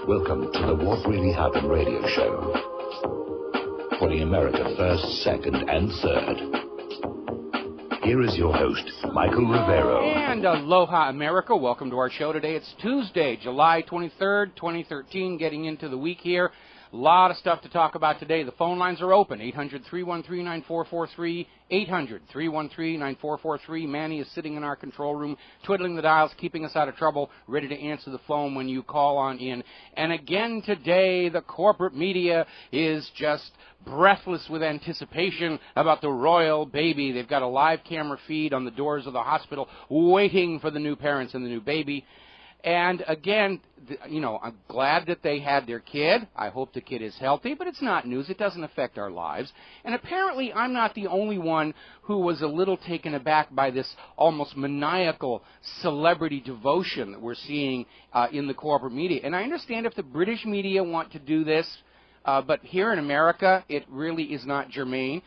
Welcome to the What Really Happened radio show. Putting America first, second, and third. Here is your host, Michael Rivero. And aloha, America. Welcome to our show today. It's Tuesday, July 23rd, 2013, getting into the week here. A lot of stuff to talk about today. The phone lines are open, 800-313-9443, 800-313-9443. Manny is sitting in our control room, twiddling the dials, keeping us out of trouble, ready to answer the phone when you call on in. And again today, the corporate media is just breathless with anticipation about the royal baby. They've got a live camera feed on the doors of the hospital waiting for the new parents and the new baby. And again, you know, I'm glad that they had their kid. I hope the kid is healthy, but it's not news. It doesn't affect our lives. And apparently I'm not the only one who was a little taken aback by this almost maniacal celebrity devotion that we're seeing in the corporate media. And I understand if the British media want to do this, but here in America, it really is not germane.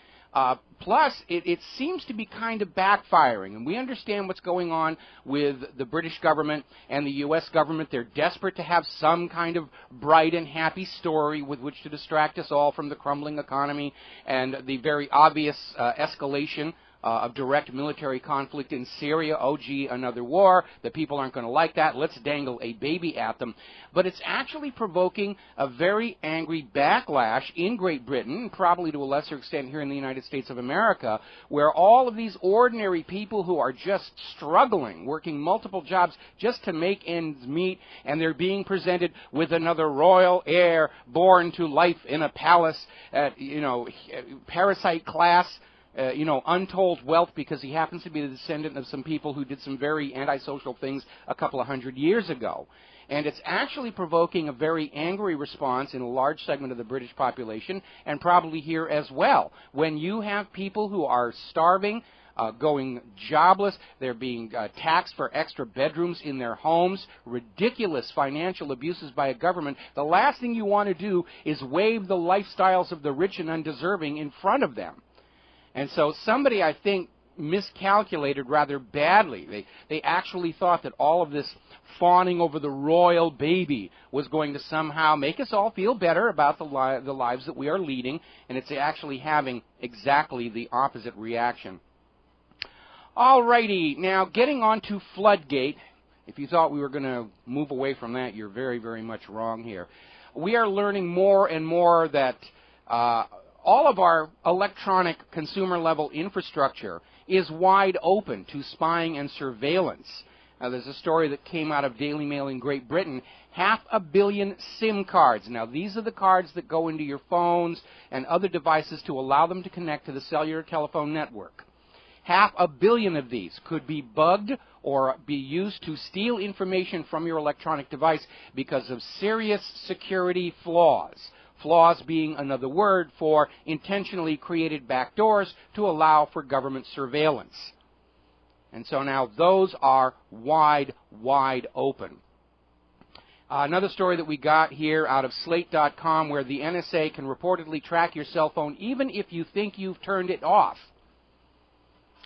Plus, it seems to be kind of backfiring, and we understand what's going on with the British government and the U.S. government. They're desperate to have some kind of bright and happy story with which to distract us all from the crumbling economy and the very obvious escalation of direct military conflict in Syria. Oh, gee, another war. The people aren't going to like that. Let's dangle a baby at them. But it's actually provoking a very angry backlash in Great Britain, probably to a lesser extent here in the United States of America, where all of these ordinary people who are just struggling, working multiple jobs just to make ends meet, and they're being presented with another royal heir born to life in a palace at, parasite class, untold wealth because he happens to be the descendant of some people who did some very antisocial things a couple of hundred years ago. And it's actually provoking a very angry response in a large segment of the British population, and probably here as well. When you have people who are starving, going jobless, they're being taxed for extra bedrooms in their homes, ridiculous financial abuses by a government, the last thing you want to do is wave the lifestyles of the rich and undeserving in front of them. And so somebody, I think, miscalculated rather badly. They actually thought that all of this fawning over the royal baby was going to somehow make us all feel better about the lives that we are leading, and it's actually having exactly the opposite reaction. All righty, now getting on to Floodgate. If you thought we were going to move away from that, you're very, very much wrong here. We are learning more and more that all of our electronic consumer-level infrastructure is wide open to spying and surveillance. Now, there's a story that came out of Daily Mail in Great Britain, 500 million SIM cards. Now, these are the cards that go into your phones and other devices to allow them to connect to the cellular telephone network. 500 million of these could be bugged or be used to steal information from your electronic device because of serious security flaws. Flaws being another word for intentionally created backdoors to allow for government surveillance. And so now those are wide, wide open. Another story that we got here out of Slate.com, where the NSA can reportedly track your cell phone even if you think you've turned it off,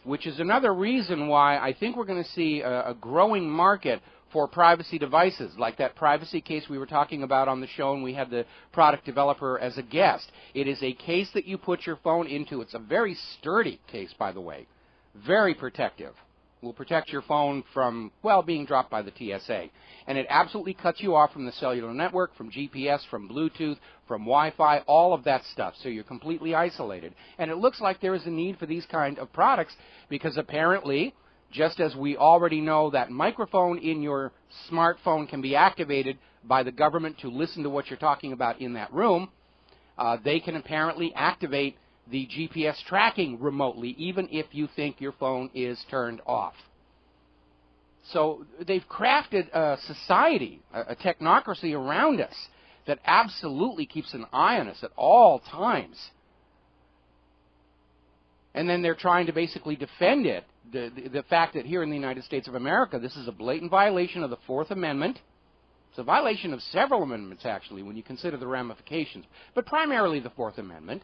which is another reason why I think we're going to see a growing market for privacy devices, like that privacy case we were talking about on the show, and we had the product developer as a guest. It is a case that you put your phone into. It's a very sturdy case, by the way, very protective. Will protect your phone from, well, being dropped by the TSA. And it absolutely cuts you off from the cellular network, from GPS, from Bluetooth, from Wi-Fi, all of that stuff. So you're completely isolated. And it looks like there is a need for these kind of products because apparently, just as we already know that microphone in your smartphone can be activated by the government to listen to what you're talking about in that room, they can apparently activate the GPS tracking remotely, even if you think your phone is turned off. So they've crafted a society, a technocracy around us that absolutely keeps an eye on us at all times. And then they're trying to basically defend it, the fact that here in the United States of America, this is a blatant violation of the Fourth Amendment. It's a violation of several amendments, actually, when you consider the ramifications, but primarily the Fourth Amendment.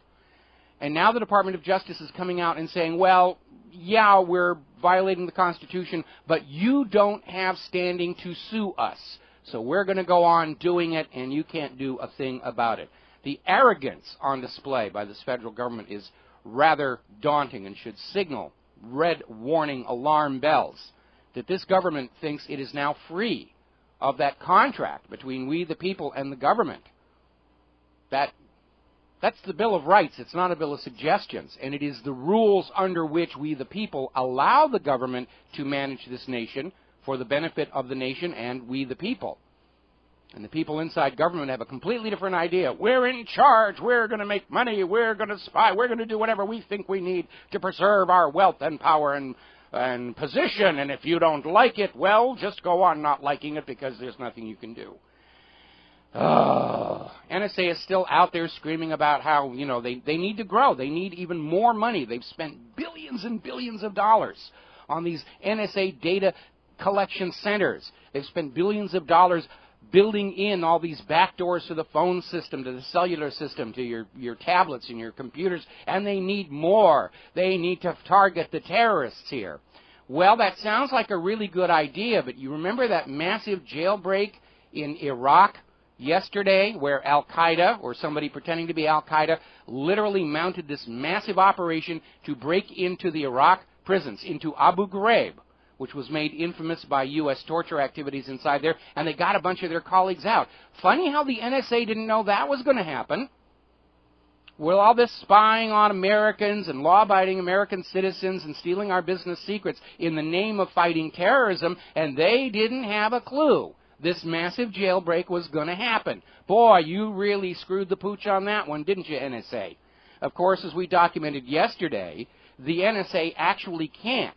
And now the Department of Justice is coming out and saying, well, yeah, we're violating the Constitution, but you don't have standing to sue us. So we're going to go on doing it, and you can't do a thing about it. The arrogance on display by this federal government is rather daunting and should signal red warning alarm bells that this government thinks it is now free of that contract between we the people and the government. That's the Bill of Rights. It's not a bill of suggestions, and it is the rules under which we the people allow the government to manage this nation for the benefit of the nation and we the people. And the people inside government have a completely different idea. We're in charge. We're going to make money. We're going to spy. We're going to do whatever we think we need to preserve our wealth and power and position. And if you don't like it, well, just go on not liking it because there's nothing you can do. NSA is still out there screaming about how, you know, they need to grow. They need even more money. They've spent billions and billions of dollars on these NSA data collection centers. They've spent billions of dollars building in all these back doors to the phone system, to the cellular system, to your tablets and your computers, and they need more. They need to target the terrorists here. Well, that sounds like a really good idea, but you remember that massive jailbreak in Iraq yesterday where Al-Qaeda, or somebody pretending to be Al-Qaeda, literally mounted this massive operation to break into the Iraq prisons, into Abu Ghraib, which was made infamous by U.S. torture activities inside there, and they got a bunch of their colleagues out. Funny how the NSA didn't know that was going to happen. Well, all this spying on Americans and law-abiding American citizens and stealing our business secrets in the name of fighting terrorism, and they didn't have a clue this massive jailbreak was going to happen. Boy, you really screwed the pooch on that one, didn't you, NSA? Of course, as we documented yesterday, the NSA actually can't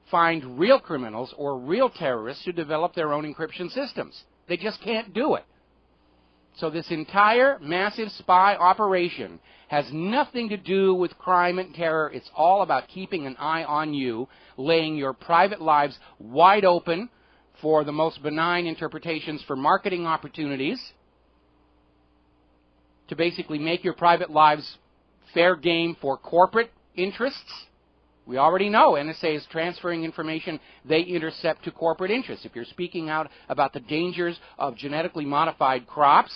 find real criminals or real terrorists who develop their own encryption systems. They just can't do it. So this entire massive spy operation has nothing to do with crime and terror. It's all about keeping an eye on you, laying your private lives wide open for the most benign interpretations for marketing opportunities, to basically make your private lives fair game for corporate interests. We already know NSA is transferring information they intercept to corporate interests. If you're speaking out about the dangers of genetically modified crops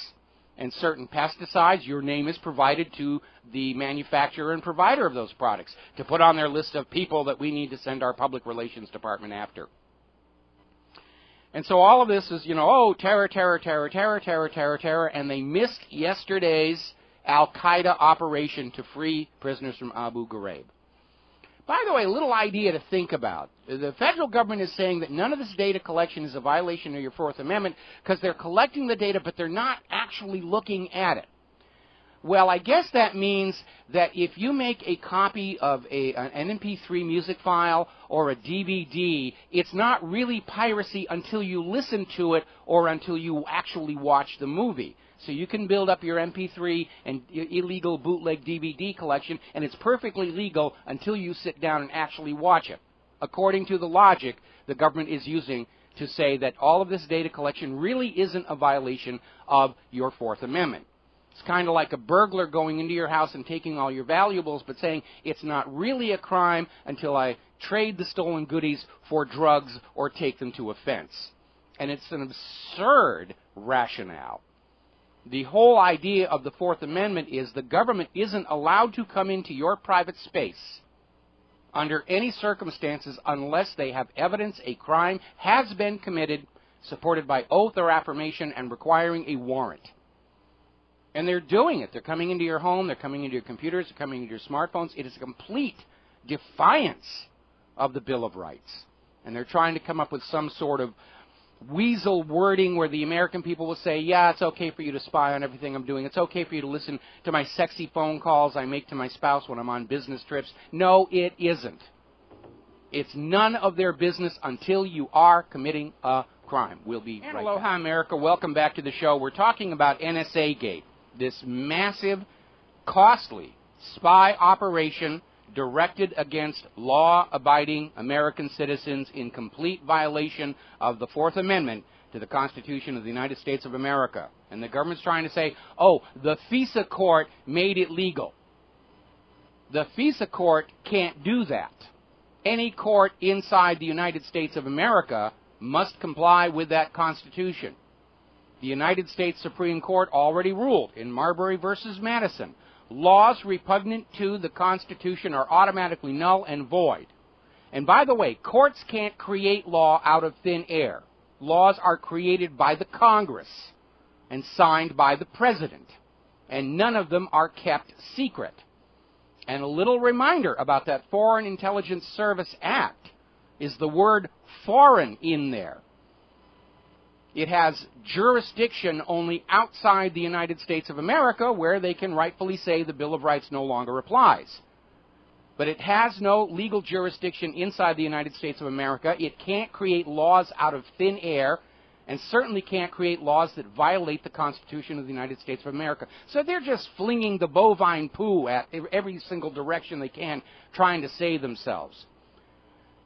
and certain pesticides, your name is provided to the manufacturer and provider of those products to put on their list of people that we need to send our public relations department after. And so all of this is, you know, oh, terror, terror, terror, terror, terror, terror, terror, and they missed yesterday's Al-Qaeda operation to free prisoners from Abu Ghraib. By the way, a little idea to think about. The federal government is saying that none of this data collection is a violation of your Fourth Amendment because they're collecting the data, but they're not actually looking at it. Well, I guess that means that if you make a copy of an MP3 music file or a DVD, it's not really piracy until you listen to it or until you actually watch the movie. So you can build up your MP3 and illegal bootleg DVD collection, and it's perfectly legal until you sit down and actually watch it, according to the logic the government is using to say that all of this data collection really isn't a violation of your Fourth Amendment. It's kind of like a burglar going into your house and taking all your valuables, but saying it's not really a crime until I trade the stolen goodies for drugs or take them to a fence. And it's an absurd rationale. The whole idea of the Fourth Amendment is the government isn't allowed to come into your private space under any circumstances unless they have evidence a crime has been committed, supported by oath or affirmation, and requiring a warrant. And they're doing it. They're coming into your home, they're coming into your computers, they're coming into your smartphones. It is a complete defiance of the Bill of Rights. And they're trying to come up with some sort of weasel wording where the American people will say, yeah, it's okay for you to spy on everything I'm doing. It's okay for you to listen to my sexy phone calls I make to my spouse when I'm on business trips. No, it isn't. It's none of their business until you are committing a crime. We'll be right back. Aloha, America. Welcome back to the show. We're talking about NSA Gate, this massive, costly spy operation directed against law-abiding American citizens in complete violation of the Fourth Amendment to the Constitution of the United States of America. And the government's trying to say, oh, the FISA court made it legal. The FISA court can't do that. Any court inside the United States of America must comply with that Constitution. The United States Supreme Court already ruled in Marbury versus Madison, laws repugnant to the Constitution are automatically null and void. And by the way, courts can't create law out of thin air. Laws are created by the Congress and signed by the President, and none of them are kept secret. And a little reminder about that Foreign Intelligence Service Act is the word foreign in there. It has jurisdiction only outside the United States of America, where they can rightfully say the Bill of Rights no longer applies. But it has no legal jurisdiction inside the United States of America. It can't create laws out of thin air, and certainly can't create laws that violate the Constitution of the United States of America. So they're just flinging the bovine poo at every single direction they can, trying to save themselves.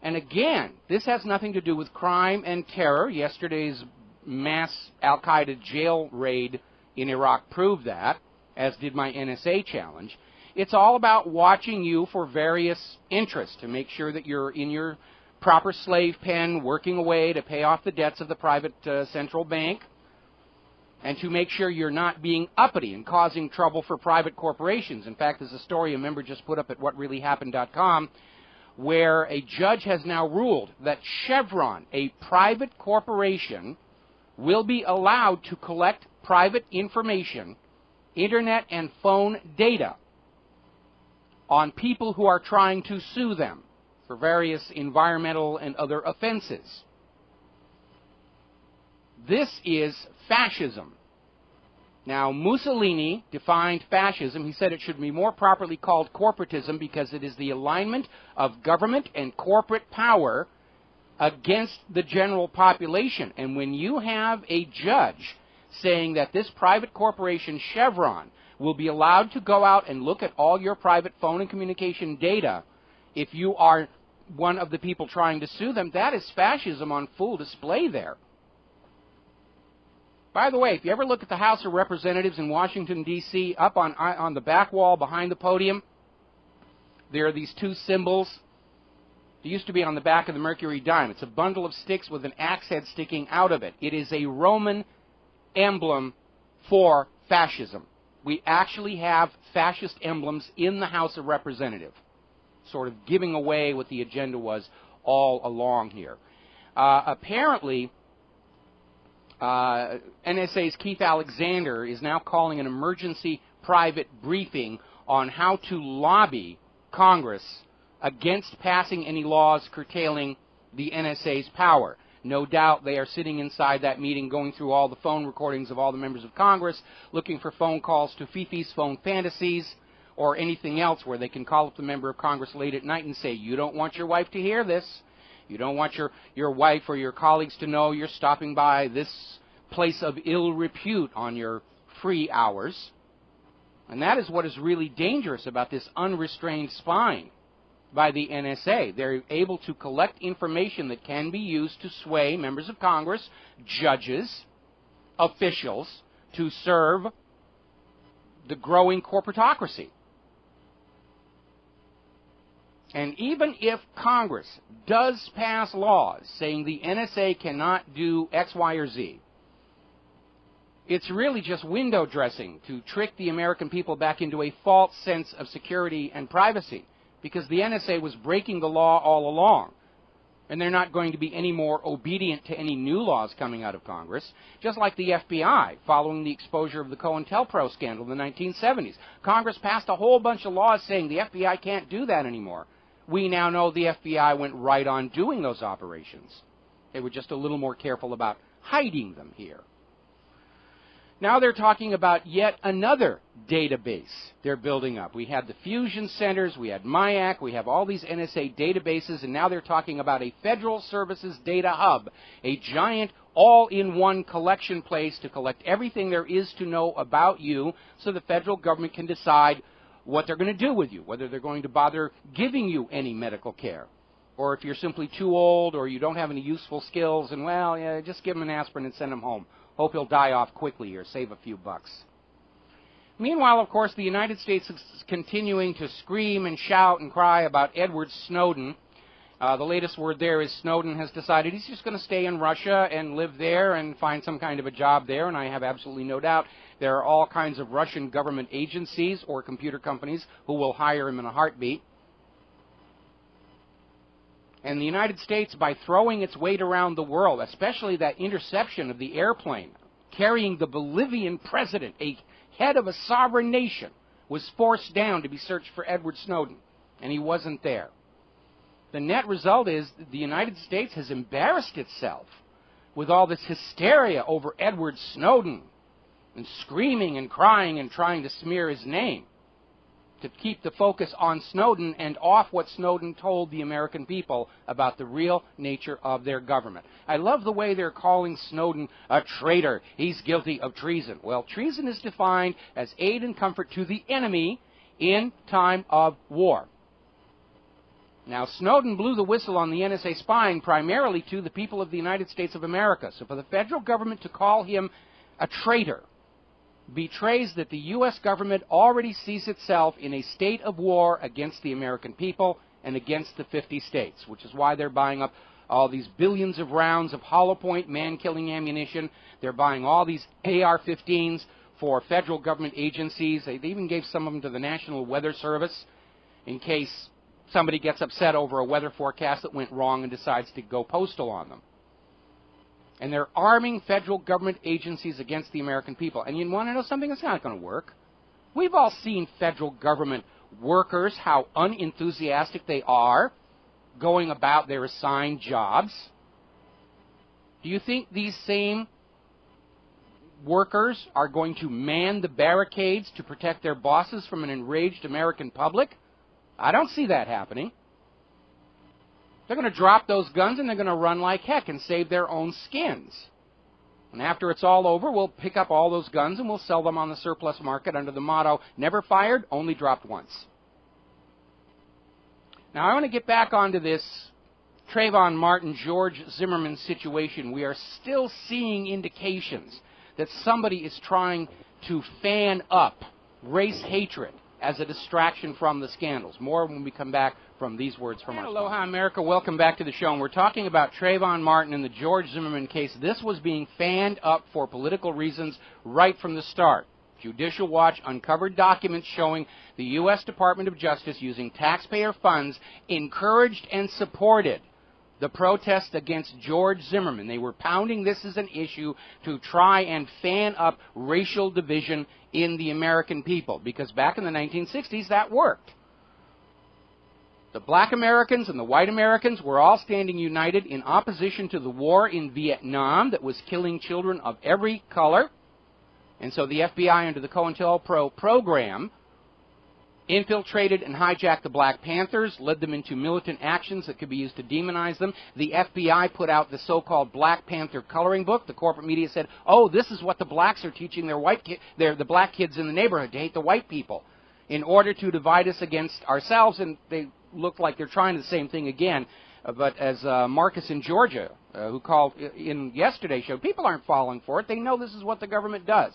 And again, this has nothing to do with crime and terror. Yesterday's mass al-Qaeda jail raid in Iraq proved that, as did my NSA challenge. It's all about watching you for various interests to make sure that you're in your proper slave pen, working away to pay off the debts of the private central bank, and to make sure you're not being uppity and causing trouble for private corporations. In fact, there's a story a member just put up at whatreallyhappened.com where a judge has now ruled that Chevron, a private corporation, will be allowed to collect private information, internet and phone data, on people who are trying to sue them for various environmental and other offenses. This is fascism. Now, Mussolini defined fascism. He said it should be more properly called corporatism because it is the alignment of government and corporate power against the general population. And when you have a judge saying that this private corporation, Chevron, will be allowed to go out and look at all your private phone and communication data if you are one of the people trying to sue them, that is fascism on full display there. By the way, if you ever look at the House of Representatives in Washington, D.C., up on the back wall behind the podium, there are these two symbols. They used to be on the back of the Mercury dime. It's a bundle of sticks with an axe head sticking out of it. It is a Roman emblem for fascism. We actually have fascist emblems in the House of Representatives, sort of giving away what the agenda was all along here. Apparently, NSA's Keith Alexander is now calling an emergency private briefing on how to lobby Congress against passing any laws curtailing the NSA's power. No doubt they are sitting inside that meeting going through all the phone recordings of all the members of Congress, looking for phone calls to Fifi's Phone Fantasies or anything else where they can call up the member of Congress late at night and say, you don't want your wife to hear this. You don't want your wife or your colleagues to know you're stopping by this place of ill repute on your free hours. And that is what is really dangerous about this unrestrained spying by the NSA. They're able to collect information that can be used to sway members of Congress, judges, officials, to serve the growing corporatocracy. And even if Congress does pass laws saying the NSA cannot do X, Y, or Z, it's really just window dressing to trick the American people back into a false sense of security and privacy, because the NSA was breaking the law all along, and they're not going to be any more obedient to any new laws coming out of Congress, just like the FBI following the exposure of the COINTELPRO scandal in the 1970s. Congress passed a whole bunch of laws saying the FBI can't do that anymore. We now know the FBI went right on doing those operations. They were just a little more careful about hiding them here. Now they're talking about yet another database they're building up. We had the fusion centers, we had MIAC, we have all these NSA databases, and now they're talking about a Federal Services Data Hub, a giant all-in-one collection place to collect everything there is to know about you so the federal government can decide what they're going to do with you, whether they're going to bother giving you any medical care, or if you're simply too old or you don't have any useful skills, and, well, yeah, just give him an aspirin and send him home. Hope he'll die off quickly or save a few bucks. Meanwhile, of course, the United States is continuing to scream and shout and cry about Edward Snowden The latest word there is Snowden has decided he's just going to stay in Russia and live there and find some kind of a job there, and I have absolutely no doubt there are all kinds of Russian government agencies or computer companies who will hire him in a heartbeat. And the United States, by throwing its weight around the world, especially that interception of the airplane carrying the Bolivian president, a head of a sovereign nation, was forced down to be searched for Edward Snowden, and he wasn't there. The net result is the United States has embarrassed itself with all this hysteria over Edward Snowden and screaming and crying and trying to smear his name to keep the focus on Snowden and off what Snowden told the American people about the real nature of their government. I love the way they're calling Snowden a traitor. He's guilty of treason. Well, treason is defined as aid and comfort to the enemy in time of war. Now, Snowden blew the whistle on the NSA spying primarily to the people of the United States of America. So for the federal government to call him a traitor betrays that the U.S. government already sees itself in a state of war against the American people and against the 50 states, which is why they're buying up all these billions of rounds of hollow point man-killing ammunition. They're buying all these AR-15s for federal government agencies. They even gave some of them to the National Weather Service in case somebody gets upset over a weather forecast that went wrong and decides to go postal on them. And they're arming federal government agencies against the American people. And you want to know something? It's not going to work. We've all seen federal government workers, how unenthusiastic they are going about their assigned jobs. Do you think these same workers are going to man the barricades to protect their bosses from an enraged American public? I don't see that happening. They're going to drop those guns and they're going to run like heck and save their own skins. And after it's all over, we'll pick up all those guns and we'll sell them on the surplus market under the motto, never fired, only dropped once. Now, I want to get back onto this Trayvon Martin, George Zimmerman situation. We are still seeing indications that somebody is trying to fan up race hatred as a distraction from the scandals. More when we come back from these words from our Aloha America, welcome back to the show. And we're talking about Trayvon Martin and the George Zimmerman case. This was being fanned up for political reasons right from the start. Judicial Watch uncovered documents showing the U.S. Department of Justice, using taxpayer funds, encouraged and supported the protest against George Zimmerman. They were pounding this as an issue to try and fan up racial division in the American people, because back in the 1960s that worked. The black Americans and the white Americans were all standing united in opposition to the war in Vietnam that was killing children of every color. And so the FBI, under the COINTELPRO program, infiltrated and hijacked the Black Panthers, led them into militant actions that could be used to demonize them. The FBI put out the so-called Black Panther coloring book. The corporate media said, oh, this is what the blacks are teaching the black kids in the neighborhood, to hate the white people, in order to divide us against ourselves. And they look like they're trying the same thing again. But as Marcus in Georgia, who called in yesterday, showed, people aren't falling for it. They know this is what the government does.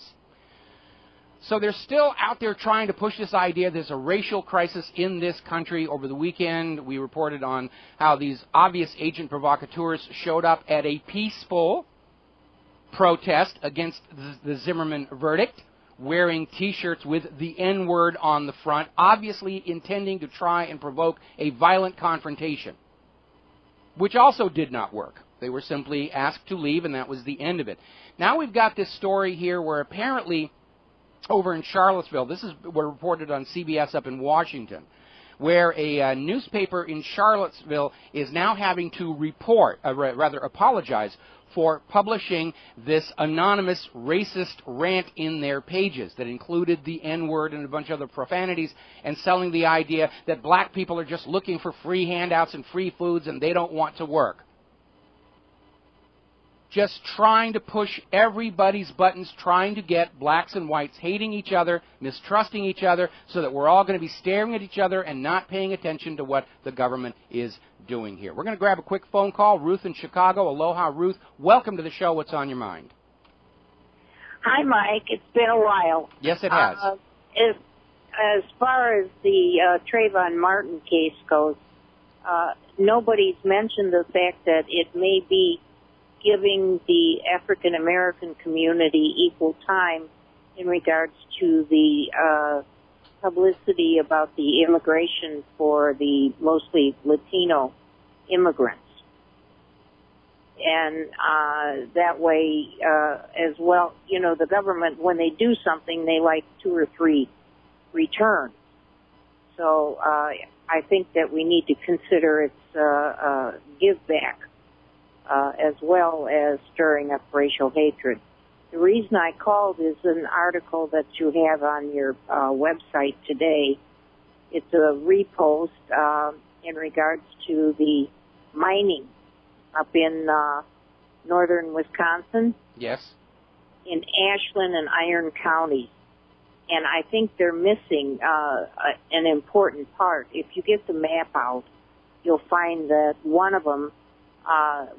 So they're still out there trying to push this idea there's a racial crisis in this country. Over the weekend, we reported on how these obvious agent provocateurs showed up at a peaceful protest against the Zimmerman verdict, wearing T-shirts with the N-word on the front, obviously intending to try and provoke a violent confrontation, which also did not work. They were simply asked to leave, and that was the end of it. Now we've got this story here where apparently over in Charlottesville, this is what reported on CBS up in Washington, where a newspaper in Charlottesville is now having to apologize for publishing this anonymous racist rant in their pages that included the N-word and a bunch of other profanities, and selling the idea that black people are just looking for free handouts and free foods and they don't want to work. Just trying to push everybody's buttons, trying to get blacks and whites hating each other, mistrusting each other, so that we're all going to be staring at each other and not paying attention to what the government is doing here. We're going to grab a quick phone call. Ruth in Chicago. Aloha, Ruth. Welcome to the show. What's on your mind? Hi, Mike. It's been a while. Yes, it has. As far as the Trayvon Martin case goes, nobody's mentioned the fact that it may be giving the African American community equal time in regards to the publicity about the immigration for the mostly Latino immigrants. And that way, as well, you know, the government, when they do something, they like 2 or 3 returns. So I think that we need to consider its give back as well as stirring up racial hatred. The reason I called is an article that you have on your website today. It's a repost in regards to the mining up in northern Wisconsin. Yes. In Ashland and Iron counties. And I think they're missing an important part. If you get the map out, you'll find that one of them,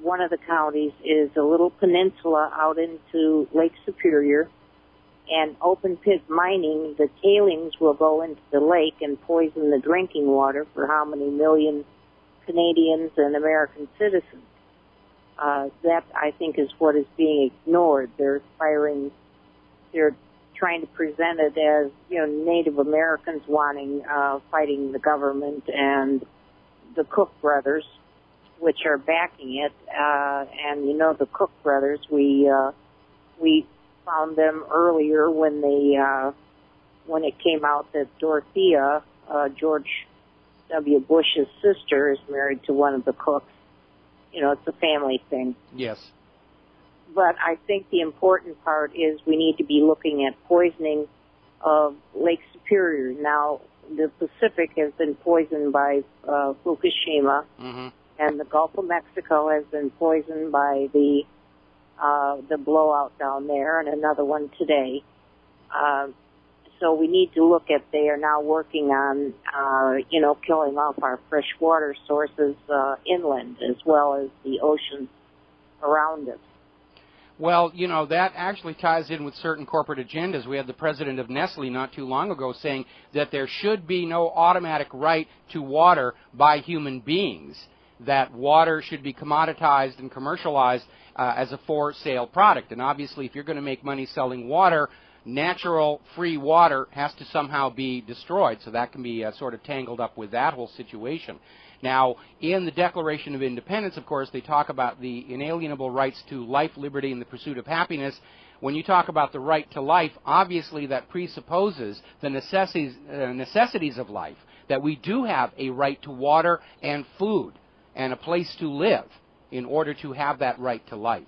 one of the counties is a little peninsula out into Lake Superior, and open pit mining, the tailings will go into the lake and poison the drinking water for how many million Canadians and American citizens. That, I think, is what is being ignored. They're trying to present it as, you know, Native Americans fighting the government, and the Cook brothers, which are backing it. And you know, the Cook brothers, we found them earlier when it came out that Dorothea, George W. Bush's sister, is married to one of the Cooks. You know, it's a family thing. Yes. But I think the important part is we need to be looking at poisoning of Lake Superior. Now, the Pacific has been poisoned by Fukushima, and the Gulf of Mexico has been poisoned by the blowout down there, and another one today. So we need to look at, they are now working on, you know, killing off our fresh water sources inland as well as the oceans around us. Well, you know, that actually ties in with certain corporate agendas. We had the president of Nestle not too long ago saying that there should be no automatic right to water by human beings, that water should be commoditized and commercialized as a for-sale product. And obviously, if you're going to make money selling water, natural, free water has to somehow be destroyed. So that can be sort of tangled up with that whole situation. Now, in the Declaration of Independence, of course, they talk about the inalienable rights to life, liberty, and the pursuit of happiness. When you talk about the right to life, obviously that presupposes the necessities of life, that we do have a right to water and food and a place to live in order to have that right to life.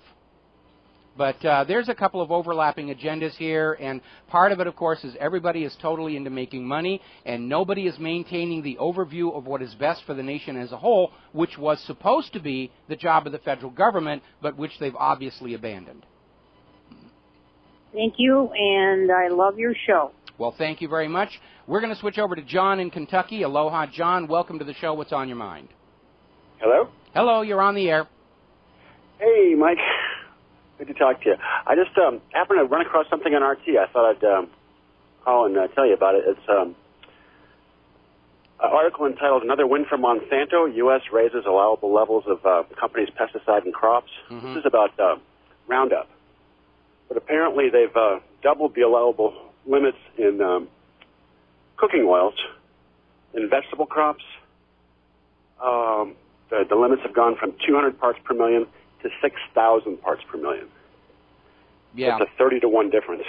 But there's a couple of overlapping agendas here, and part of it, of course, is everybody is totally into making money, and nobody is maintaining the overview of what is best for the nation as a whole, which was supposed to be the job of the federal government, but which they've obviously abandoned. Thank you, and I love your show. Well, thank you very much. We're going to switch over to John in Kentucky. Aloha, John. Welcome to the show. What's on your mind? Hello? Hello, you're on the air. Hey, Mike. Good to talk to you. I just happened to run across something on RT. I thought I'd call and tell you about it. It's an article entitled "Another Win for Monsanto. U.S. Raises Allowable Levels of Company's Pesticide in Crops." This is about Roundup. But apparently they've doubled the allowable limits in cooking oils, in vegetable crops. The limits have gone from 200 parts per million to 6,000 parts per million. Yeah. That's a 30-to-1 difference.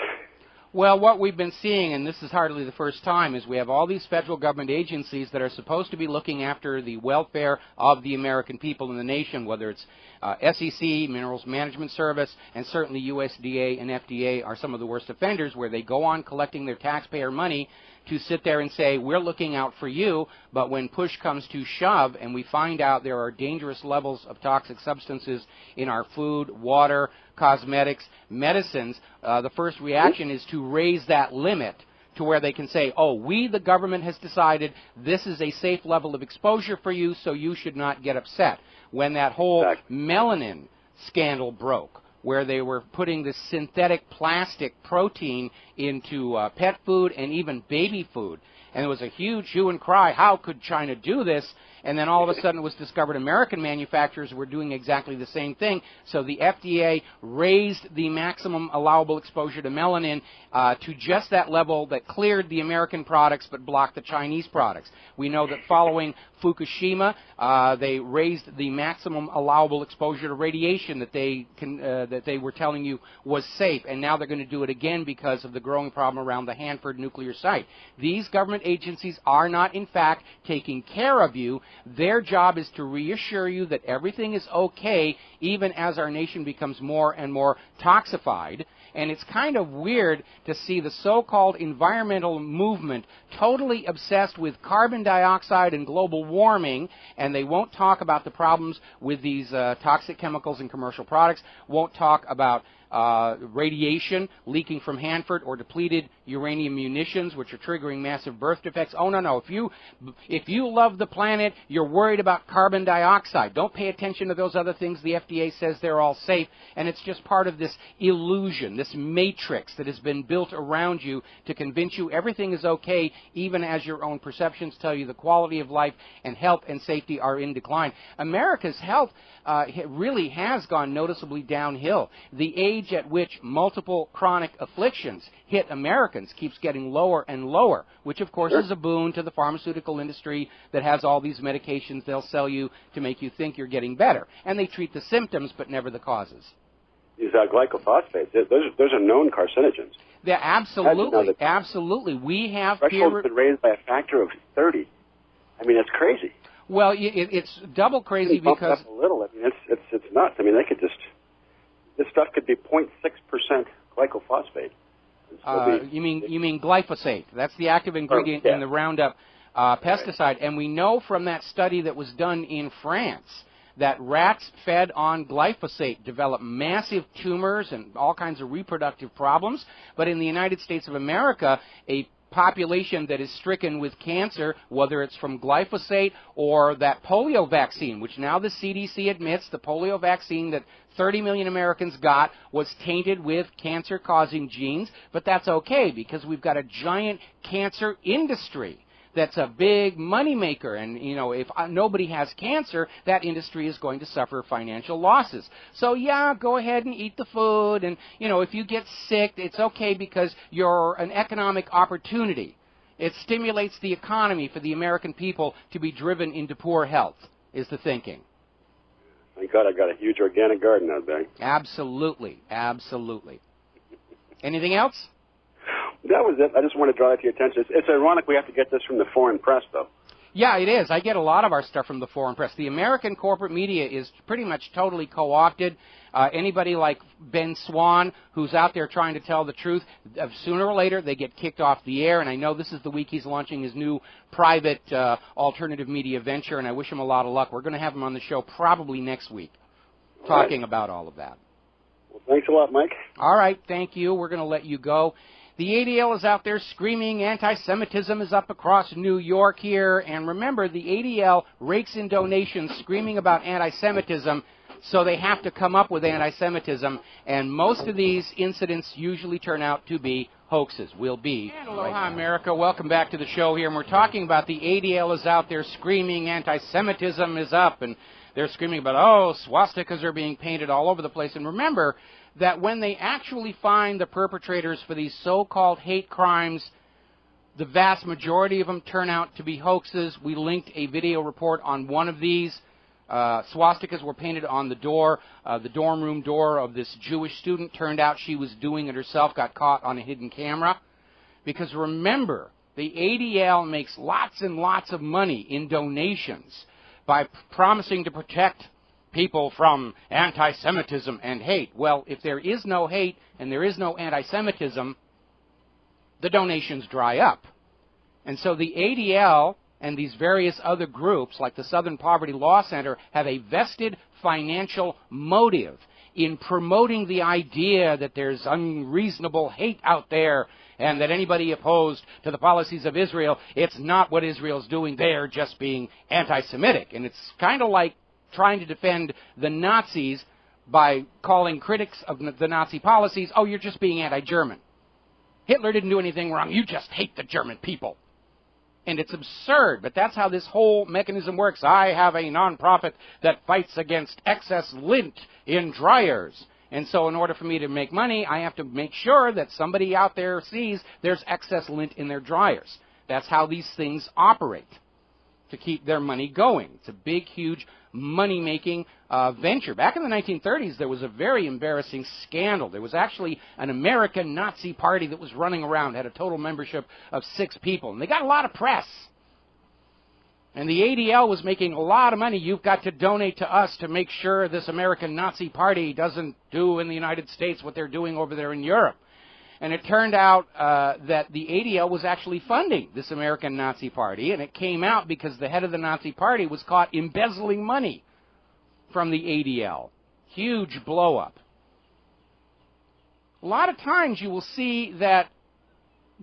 Well, what we've been seeing, and this is hardly the first time, is we have all these federal government agencies that are supposed to be looking after the welfare of the American people in the nation, whether it's SEC, Minerals Management Service, and certainly USDA and FDA are some of the worst offenders, where they go on collecting their taxpayer money to sit there and say, we're looking out for you, but when push comes to shove and we find out there are dangerous levels of toxic substances in our food, water, cosmetics, medicines, the first reaction is to raise that limit to where they can say, oh, we, the government, has decided this is a safe level of exposure for you, so you should not get upset. When that whole melanin scandal broke, where they were putting this synthetic plastic protein into pet food and even baby food, And there was a huge hue and cry, how could China do this? And then all of a sudden it was discovered American manufacturers were doing exactly the same thing. So the FDA raised the maximum allowable exposure to melanin to just that level that cleared the American products but blocked the Chinese products. We know that following Fukushima, they raised the maximum allowable exposure to radiation that they were telling you was safe, and now they're going to do it again because of the growing problem around the Hanford nuclear site. These government agencies are not, in fact, taking care of you. Their job is to reassure you that everything is okay, even as our nation becomes more and more toxified. And it's kind of weird to see the so-called environmental movement totally obsessed with carbon dioxide and global warming, and they won't talk about the problems with these toxic chemicals in commercial products, won't talk about radiation leaking from Hanford or depleted uranium munitions, which are triggering massive birth defects. Oh, no. If you love the planet, you're worried about carbon dioxide. Don't pay attention to those other things. The FDA says they're all safe, and it's just part of this illusion, this matrix that has been built around you to convince you everything is okay, even as your own perceptions tell you the quality of life and health and safety are in decline. America's health really has gone noticeably downhill. The age at which multiple chronic afflictions hit Americans keeps getting lower and lower, which of course is a boon to the pharmaceutical industry that has all these medications they'll sell you to make you think you're getting better. And they treat the symptoms but never the causes. These glycophosphates, those are known carcinogens. Yeah, absolutely. We have threshold's been raised by a factor of 30. I mean, that's crazy. Well, it's double crazy because up a little. I mean, it's nuts. I mean, they could just this stuff could be 0.6% glycophosphate. You mean glyphosate? That's the active ingredient in the Roundup pesticide, and we know from that study that was done in France that rats fed on glyphosate develop massive tumors and all kinds of reproductive problems. But in the United States of America, a population that is stricken with cancer, whether it's from glyphosate or that polio vaccine, which now the CDC admits the polio vaccine that 30 million Americans got was tainted with cancer-causing genes, but that's okay because we've got a giant cancer industry that's a big moneymaker, and if nobody has cancer, that industry is going to suffer financial losses. So yeah, go ahead and eat the food, and if you get sick, it's okay because you're an economic opportunity. It stimulates the economy for the American people to be driven into poor health, is the thinking. Thank God I got a huge organic garden out there. Absolutely. Anything else? That was it. I just want to draw it to your attention. It's ironic we have to get this from the foreign press, though. Yeah, it is. I get a lot of our stuff from the foreign press. The American corporate media is pretty much totally co-opted. Anybody like Ben Swan, who's out there trying to tell the truth, sooner or later they get kicked off the air. And I know this is the week he's launching his new private alternative media venture, and I wish him a lot of luck. We're going to have him on the show probably next week talking about all of that. Well, thanks a lot, Mike. All right, thank you. We're going to let you go. The ADL is out there screaming anti-Semitism is up across New York here. And remember, the ADL rakes in donations screaming about anti-Semitism, so they have to come up with anti-Semitism. And most of these incidents usually turn out to be hoaxes. Will be. And aloha, America. Welcome back to the show here. And we're talking about the ADL is out there screaming anti-Semitism is up. And they're screaming about, swastikas are being painted all over the place. And remember that when they actually find the perpetrators for these so-called hate crimes, the vast majority of them turn out to be hoaxes. We linked a video report on one of these. Swastikas were painted on the door, the dorm room door of this Jewish student. Turned out she was doing it herself, got caught on a hidden camera. Because remember, the ADL makes lots and lots of money in donations by promising to protect people from anti-Semitism and hate. Well, if there is no hate and there is no anti-Semitism, the donations dry up. And so the ADL and these various other groups, like the Southern Poverty Law Center, have a vested financial motive in promoting the idea that there's unreasonable hate out there and that anybody opposed to the policies of Israel, it's not what Israel's doing, they're just being anti-Semitic. And it's kind of like trying to defend the Nazis by calling critics of the Nazi policies, you're just being anti-German. Hitler didn't do anything wrong, you just hate the German people. And it's absurd, but that's how this whole mechanism works. I have a nonprofit that fights against excess lint in dryers. And so in order for me to make money, I have to make sure that somebody out there sees there's excess lint in their dryers. That's how these things operate to keep their money going. It's a big, huge money-making venture. Back in the 1930s, there was a very embarrassing scandal. There was actually an American Nazi party that was running around, had a total membership of 6 people, and they got a lot of press. And the ADL was making a lot of money. You've got to donate to us to make sure this American Nazi party doesn't do in the United States what they're doing over there in Europe. And it turned out that the ADL was actually funding this American Nazi party, and it came out because the head of the Nazi party was caught embezzling money from the ADL. Huge blow-up. A lot of times you will see that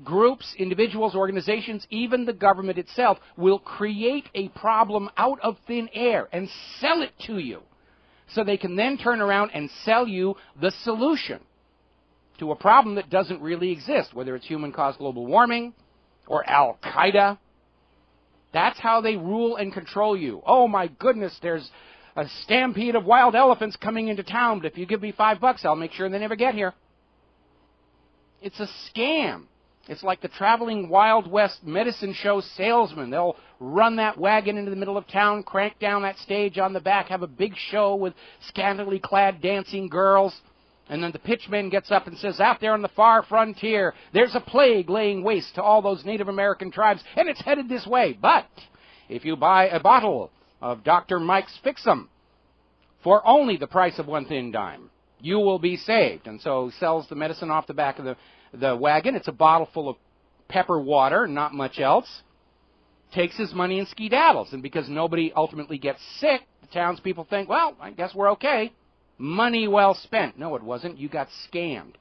groups, individuals, organizations, even the government itself, will create a problem out of thin air and sell it to you, so they can then turn around and sell you the solution to a problem that doesn't really exist, whether it's human-caused global warming or Al-Qaeda. That's how they rule and control you. Oh, my goodness, there's a stampede of wild elephants coming into town, but if you give me $5, I'll make sure they never get here. It's a scam. It's like the traveling Wild West medicine show salesman. They'll run that wagon into the middle of town, crank down that stage on the back, have a big show with scantily clad dancing girls. And then the pitchman gets up and says, out there on the far frontier, there's a plague laying waste to all those Native American tribes, and it's headed this way. But if you buy a bottle of Dr. Mike's Fix-Em for only the price of 1 thin dime, you will be saved. And so he sells the medicine off the back of the wagon. It's a bottle full of pepper water, not much else. Takes his money and skedaddles. And because nobody ultimately gets sick, the townspeople think, well, I guess we're okay. Money well spent. No, it wasn't. You got scammed.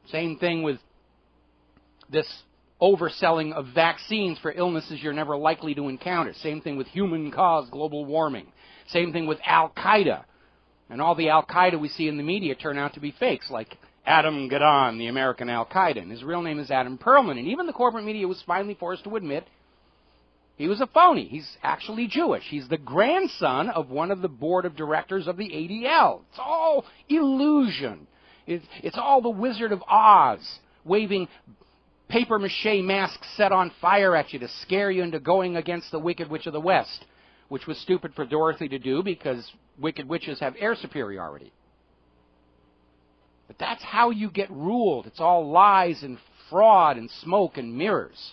Same thing with this overselling of vaccines for illnesses you're never likely to encounter. Same thing with human-caused global warming. Same thing with Al-Qaeda. And all the Al-Qaeda we see in the media turn out to be fakes, like Adam Gadon, the American Al-Qaeda. And his real name is Adam Perlman. And even the corporate media was finally forced to admit he was a phony. He's actually Jewish. He's the grandson of one of the board of directors of the ADL. It's all illusion. It's all the Wizard of Oz waving papier-mâché masks set on fire at you to scare you into going against the Wicked Witch of the West, which was stupid for Dorothy to do because wicked witches have air superiority. But that's how you get ruled. It's all lies and fraud and smoke and mirrors.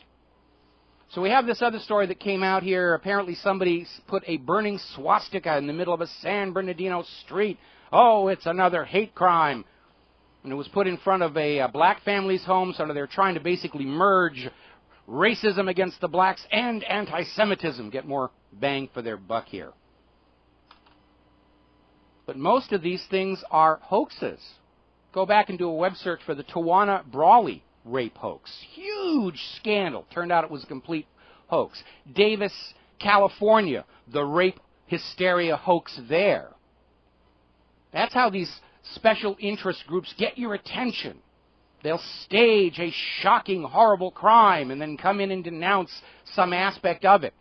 So we have this other story that came out here. Apparently somebody put a burning swastika in the middle of a San Bernardino street. Oh, it's another hate crime. And it was put in front of a black family's home, so they're trying to basically merge racism against the blacks and anti-Semitism, get more bang for their buck here. But most of these things are hoaxes. Go back and do a web search for the Tawana Brawley rape hoax. Huge scandal. Turned out it was a complete hoax. Davis, California, the rape hysteria hoax there. That's how these special interest groups get your attention. They'll stage a shocking, horrible crime and then come in and denounce some aspect of it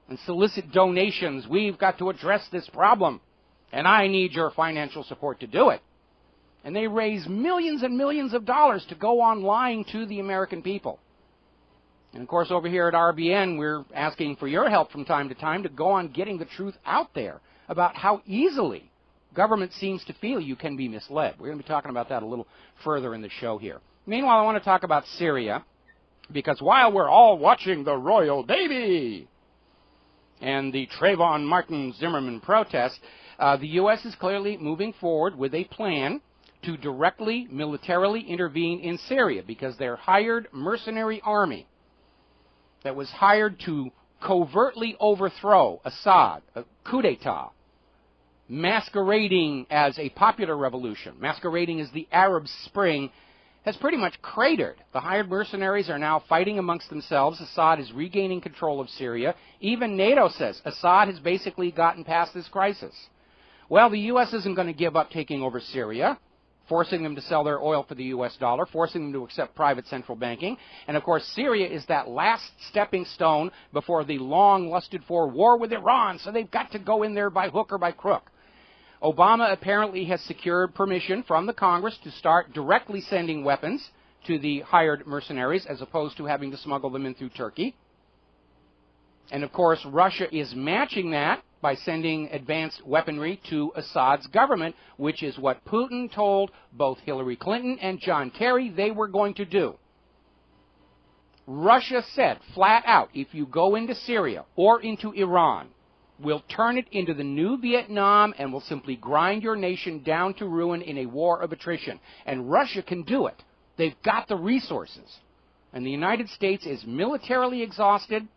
and solicit donations. We've got to address this problem, and I need your financial support to do it. And they raise millions and millions of dollars to go on lying to the American people. And, of course, over here at RBN, we're asking for your help from time to time to go on getting the truth out there about how easily government seems to feel you can be misled. We're going to be talking about that a little further in the show here. Meanwhile, I want to talk about Syria, because while we're all watching the royal baby and the Trayvon Martin Zimmerman protest, the U.S. is clearly moving forward with a plan to directly militarily intervene in Syria, because their hired mercenary army that was hired to covertly overthrow Assad, a coup d'etat, masquerading as a popular revolution, masquerading as the Arab Spring, has pretty much cratered. The hired mercenaries are now fighting amongst themselves. Assad is regaining control of Syria. Even NATO says Assad has basically gotten past this crisis. Well, the U.S. isn't going to give up taking over Syria. forcing them to sell their oil for the U.S. dollar, forcing them to accept private central banking. And, of course, Syria is that last stepping stone before the long-lusted-for war with Iran, so they've got to go in there by hook or by crook. Obama apparently has secured permission from the Congress to start directly sending weapons to the hired mercenaries as opposed to having to smuggle them in through Turkey. And, of course, Russia is matching that by sending advanced weaponry to Assad's government, which is what Putin told both Hillary Clinton and John Kerry they were going to do. Russia said flat out, if you go into Syria or into Iran, we'll turn it into the new Vietnam and we'll simply grind your nation down to ruin in a war of attrition. And Russia can do it. They've got the resources. And the United States is militarily exhausted.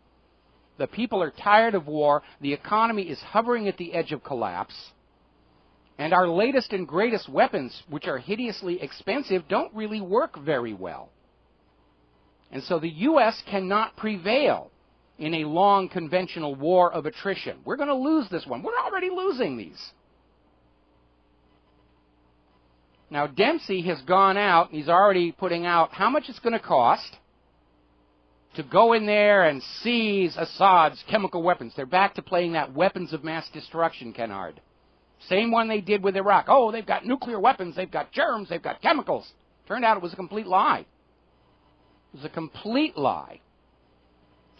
The people are tired of war. The economy is hovering at the edge of collapse. And our latest and greatest weapons, which are hideously expensive, don't really work very well. And so the U.S. cannot prevail in a long conventional war of attrition. We're going to lose this one. We're already losing these. Now, Dempsey has gone out. He's already putting out how much it's going to cost to go in there and seize Assad's chemical weapons. They're back to playing that weapons of mass destruction, Kennard. Same one they did with Iraq. Oh, they've got nuclear weapons, they've got germs, they've got chemicals. Turned out it was a complete lie. It was a complete lie.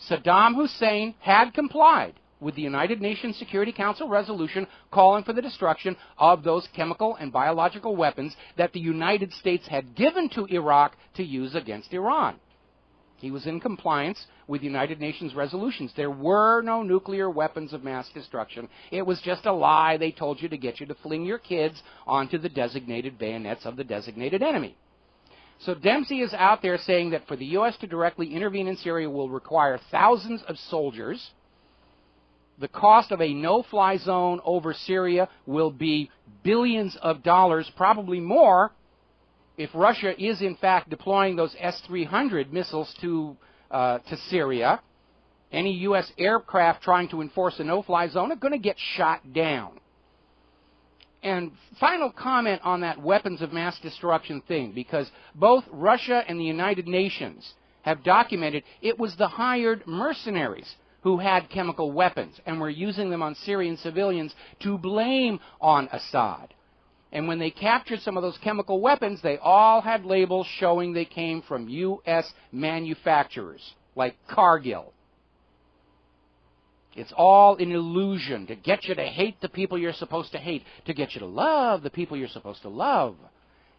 Saddam Hussein had complied with the United Nations Security Council resolution calling for the destruction of those chemical and biological weapons that the United States had given to Iraq to use against Iran. He was in compliance with United Nations resolutions. There were no nuclear weapons of mass destruction. It was just a lie they told you to get you to fling your kids onto the designated bayonets of the designated enemy. So Dempsey is out there saying that for the U.S. to directly intervene in Syria will require thousands of soldiers. The cost of a no-fly zone over Syria will be billions of dollars, probably more, if Russia is in fact deploying those S-300 missiles to Syria. Any U.S. aircraft trying to enforce a no-fly zone are going to get shot down. And final comment on that weapons of mass destruction thing, because both Russia and the United Nations have documented it was the hired mercenaries who had chemical weapons and were using them on Syrian civilians to blame on Assad. And when they captured some of those chemical weapons, they all had labels showing they came from U.S. manufacturers, like Cargill. It's all an illusion to get you to hate the people you're supposed to hate, to get you to love the people you're supposed to love.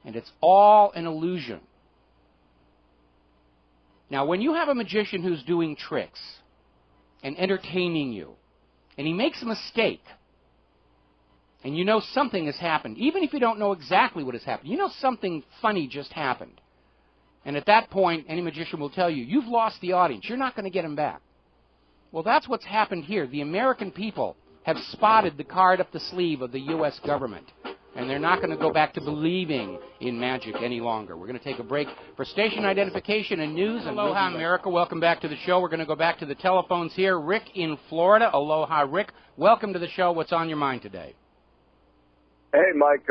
And it's all an illusion. Now, when you have a magician who's doing tricks and entertaining you, and he makes a mistake, and you know something has happened, even if you don't know exactly what has happened, you know something funny just happened. And at that point, any magician will tell you, you've lost the audience. You're not going to get them back. Well, that's what's happened here. The American people have spotted the card up the sleeve of the U.S. government, and they're not going to go back to believing in magic any longer. We're going to take a break for station identification and news. Aloha, America. Welcome back to the show. We're going to go back to the telephones here. Rick in Florida. Aloha, Rick. Welcome to the show. What's on your mind today? Hey, Mike.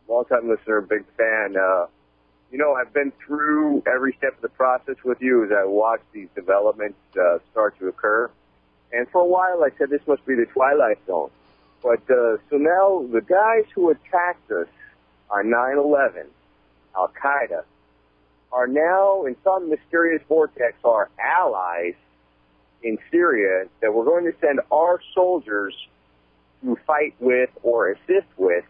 Long-time listener, big fan. You know, I've been through every step of the process with you as I watch these developments start to occur. And for a while, I said this must be the Twilight Zone. But so now the guys who attacked us on 9/11, Al-Qaeda, are now, in some mysterious vortex, our allies in Syria that we're going to send our soldiers to fight with or assist with.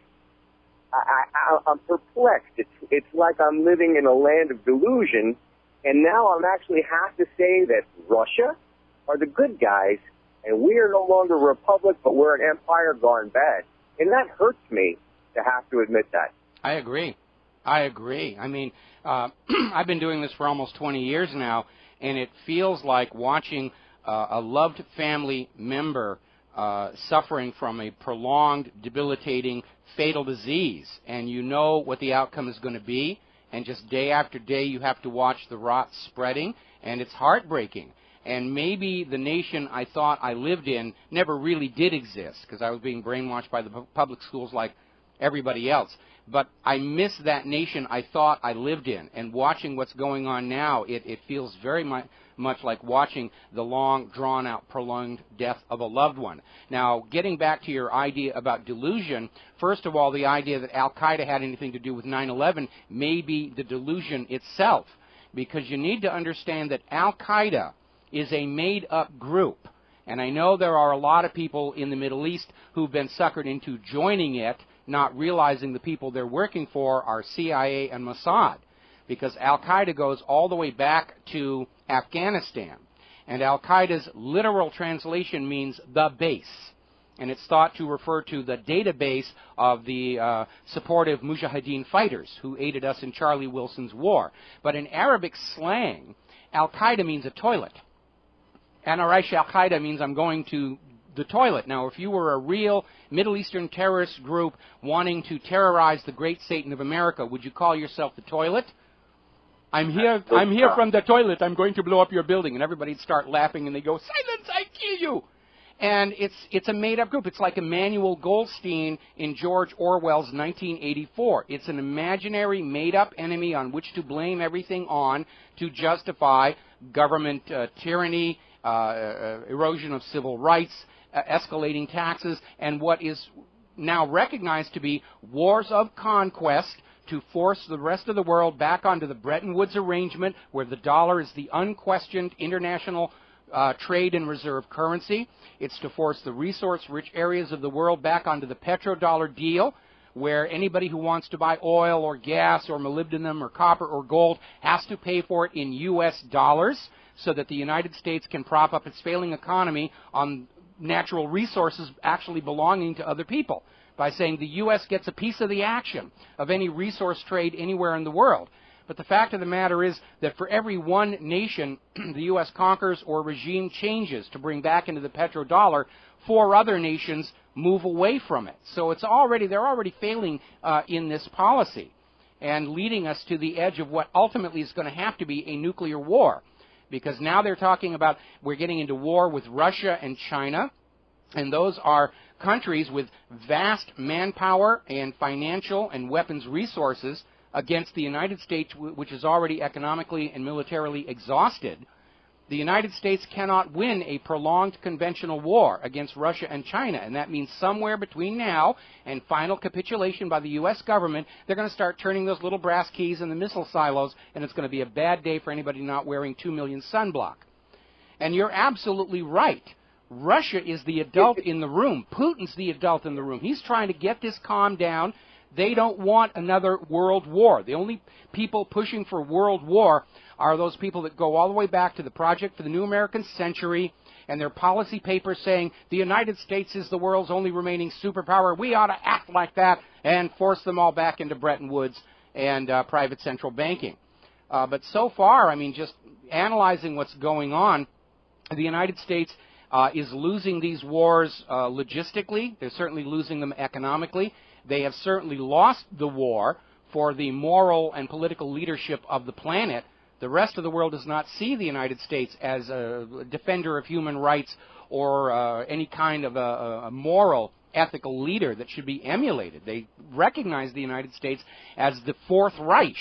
I'm perplexed. It's like I'm living in a land of delusion, and now I'm actually have to say that Russia are the good guys, and we are no longer a republic, but we're an empire gone bad. And that hurts me to have to admit that. I agree. I mean, I've been doing this for almost 20 years now, and it feels like watching a loved family member suffering from a prolonged, debilitating, fatal disease, and you know what the outcome is going to be, and just day after day you have to watch the rot spreading, and it's heartbreaking. And maybe the nation I thought I lived in never really did exist, because I was being brainwashed by the public schools like everybody else. But I miss that nation I thought I lived in. And watching what's going on now, it feels very much like watching the long, drawn-out, prolonged death of a loved one. Now, getting back to your idea about delusion, first of all, the idea that Al-Qaeda had anything to do with 9/11 may be the delusion itself, because you need to understand that Al-Qaeda is a made-up group. And I know there are a lot of people in the Middle East who've been suckered into joining it, not realizing the people they're working for are CIA and Mossad, because Al-Qaeda goes all the way back to Afghanistan. And Al-Qaeda's literal translation means the base. And it's thought to refer to the database of the supportive Mujahideen fighters who aided us in Charlie Wilson's war. But in Arabic slang, Al-Qaeda means a toilet. Anaraish Al-Qaeda means I'm going to the toilet. Now, if you were a real Middle Eastern terrorist group wanting to terrorize the great Satan of America, would you call yourself the toilet? I'm here from the toilet. I'm going to blow up your building. And everybody'd start laughing, and they go, silence, I kill you. And it's a made-up group. It's like Emmanuel Goldstein in George Orwell's 1984. It's an imaginary, made-up enemy on which to blame everything on to justify government tyranny, erosion of civil rights, escalating taxes, and what is now recognized to be wars of conquest to force the rest of the world back onto the Bretton Woods arrangement, where the dollar is the unquestioned international trade and reserve currency. It's to force the resource-rich areas of the world back onto the petrodollar deal, where anybody who wants to buy oil or gas or molybdenum or copper or gold has to pay for it in U.S. dollars, so that the United States can prop up its failing economy on natural resources actually belonging to other people, by saying the U.S. gets a piece of the action of any resource trade anywhere in the world. But the fact of the matter is that for every one nation the U.S. conquers or regime changes to bring back into the petrodollar, 4 other nations move away from it. So they're already failing in this policy and leading us to the edge of what ultimately is going to have to be a nuclear war. Because now they're talking about we're getting into war with Russia and China, and those are countries with vast manpower and financial and weapons resources against the United States, which is already economically and militarily exhausted. The United States cannot win a prolonged conventional war against Russia and China, and that means somewhere between now and final capitulation by the U.S. government, they're going to start turning those little brass keys in the missile silos, and it's going to be a bad day for anybody not wearing 2 million sunblock. And you're absolutely right. Russia is the adult in the room. Putin's the adult in the room. He's trying to get this calmed down. They don't want another world war. The only people pushing for world war are those people that go all the way back to the Project for the New American Century and their policy papers saying the United States is the world's only remaining superpower. We ought to act like that and force them all back into Bretton Woods and private central banking. But so far, I mean, just analyzing what's going on, the United States is losing these wars logistically. They're certainly losing them economically. They have certainly lost the war for the moral and political leadership of the planet. The rest of the world does not see the United States as a defender of human rights or any kind of a moral, ethical leader that should be emulated. They recognize the United States as the Fourth Reich,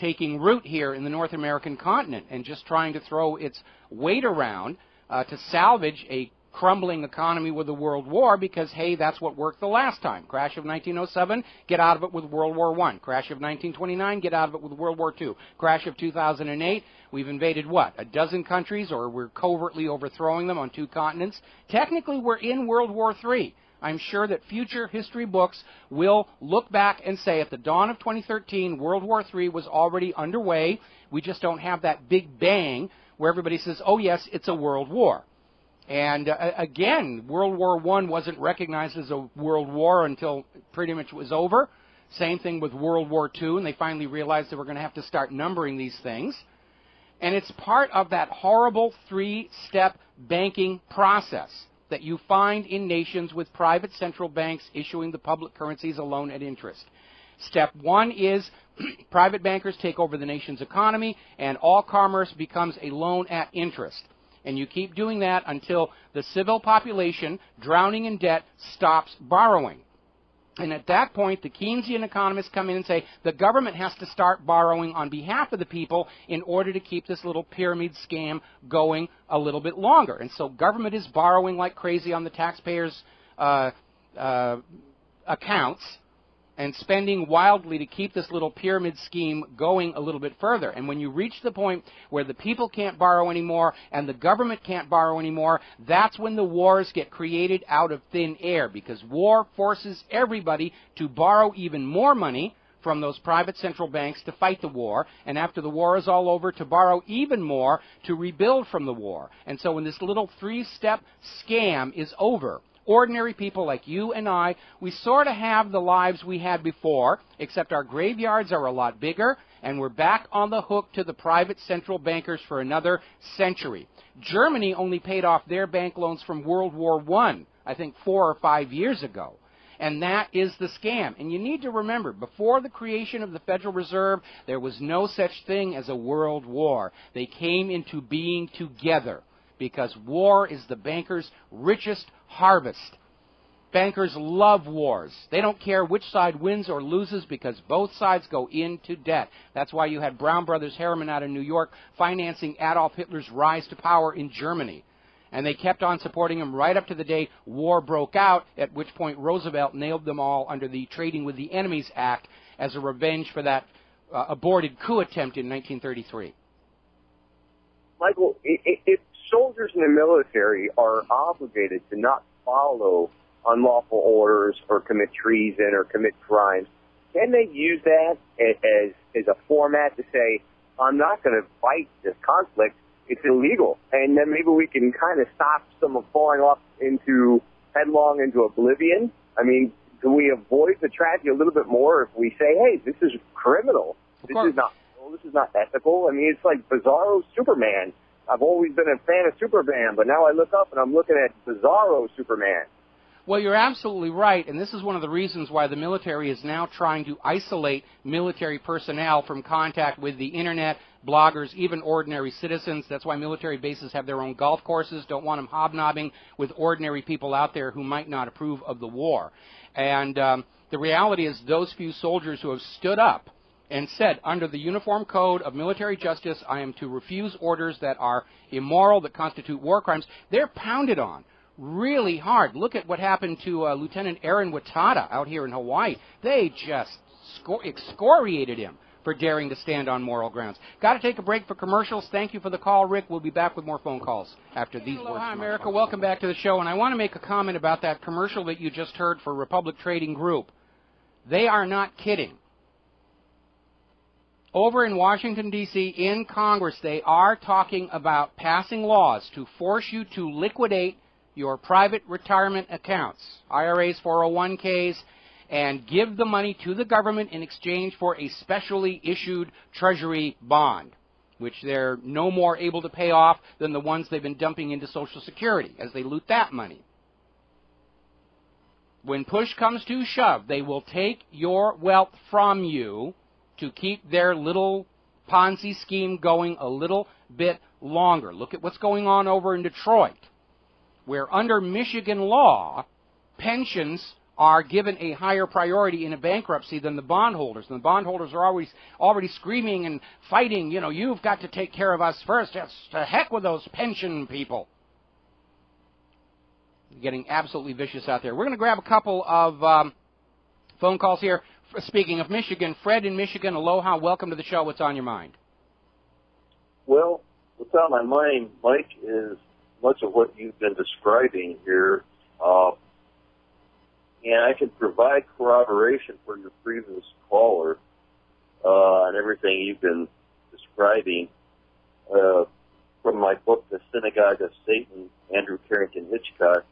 taking root here in the North American continent and just trying to throw its weight around to salvage a crumbling economy with a world war because, hey, that's what worked the last time. Crash of 1907, get out of it with World War I. Crash of 1929, get out of it with World War II. Crash of 2008, we've invaded what, a dozen countries, or we're covertly overthrowing them on 2 continents. Technically, we're in World War III. I'm sure that future history books will look back and say at the dawn of 2013, World War III was already underway. We just don't have that big bang where everybody says, oh, yes, it's a world war. And again, World War I wasn't recognized as a world war until pretty much it was over. Same thing with World War II, and they finally realized they were going to have to start numbering these things. And it's part of that horrible 3-step banking process that you find in nations with private central banks issuing the public currencies alone at interest. Step 1 is private bankers take over the nation's economy, and all commerce becomes a loan at interest. And you keep doing that until the civil population, drowning in debt, stops borrowing. And at that point, the Keynesian economists come in and say the government has to start borrowing on behalf of the people in order to keep this little pyramid scam going a little bit longer. And so government is borrowing like crazy on the taxpayers' accounts and spending wildly to keep this little pyramid scheme going a little bit further. And when you reach the point where the people can't borrow anymore and the government can't borrow anymore, that's when the wars get created out of thin air, because war forces everybody to borrow even more money from those private central banks to fight the war, and after the war is all over, to borrow even more to rebuild from the war. And so when this little three-step scam is over, ordinary people like you and I, we sort of have the lives we had before, except our graveyards are a lot bigger, and we're back on the hook to the private central bankers for another century. Germany only paid off their bank loans from World War I think 4 or 5 years ago. And that is the scam. And you need to remember, before the creation of the Federal Reserve, there was no such thing as a world war. They came into being together, because war is the bankers' richest harvest. Bankers love wars. They don't care which side wins or loses, because both sides go into debt. That's why you had Brown Brothers Harriman out of New York financing Adolf Hitler's rise to power in Germany. And they kept on supporting him right up to the day war broke out, at which point Roosevelt nailed them all under the Trading with the Enemies Act as a revenge for that aborted coup attempt in 1933. Michael, if soldiers in the military are obligated to not follow unlawful orders or commit treason or commit crimes, can they use that as a format to say, I'm not going to fight this conflict, it's illegal, and then maybe we can kind of stop someone falling off headlong into oblivion? I mean, can we avoid the tragedy a little bit more if we say, hey, this is criminal, this is not ethical? I mean, it's like Bizarro Superman. I've always been a fan of Superman, but now I look up and I'm looking at Bizarro Superman. Well, you're absolutely right, and this is one of the reasons why the military is now trying to isolate military personnel from contact with the Internet, bloggers, even ordinary citizens. That's why military bases have their own golf courses, don't want them hobnobbing with ordinary people out there who might not approve of the war. And the reality is those few soldiers who have stood up and said, under the Uniform Code of Military Justice, I am to refuse orders that are immoral, that constitute war crimes, they're pounded on really hard. Look at what happened to Lieutenant Aaron Watada out here in Hawaii. They just excoriated him for daring to stand on moral grounds. Got to take a break for commercials. Thank you for the call, Rick. We'll be back with more phone calls after these words. Hi, America. Welcome back to the show. And I want to make a comment about that commercial that you just heard for Republic Trading Group. They are not kidding. Over in Washington, D.C., in Congress, they are talking about passing laws to force you to liquidate your private retirement accounts, IRAs, 401ks, and give the money to the government in exchange for a specially issued Treasury bond, which they're no more able to pay off than the ones they've been dumping into Social Security as they loot that money. When push comes to shove, they will take your wealth from you to keep their little Ponzi scheme going a little bit longer. Look at what's going on over in Detroit, where under Michigan law, pensions are given a higher priority in a bankruptcy than the bondholders. And the bondholders are already screaming and fighting, you know, you've got to take care of us first. Yes, to heck with those pension people. Getting absolutely vicious out there. We're going to grab a couple of phone calls here. Speaking of Michigan, Fred in Michigan, aloha, welcome to the show. What's on your mind? Well, what's on my mind, Mike, is much of what you've been describing here, and I can provide corroboration for your previous caller on everything you've been describing from my book, The Synagogue of Satan, Andrew Carrington Hitchcock.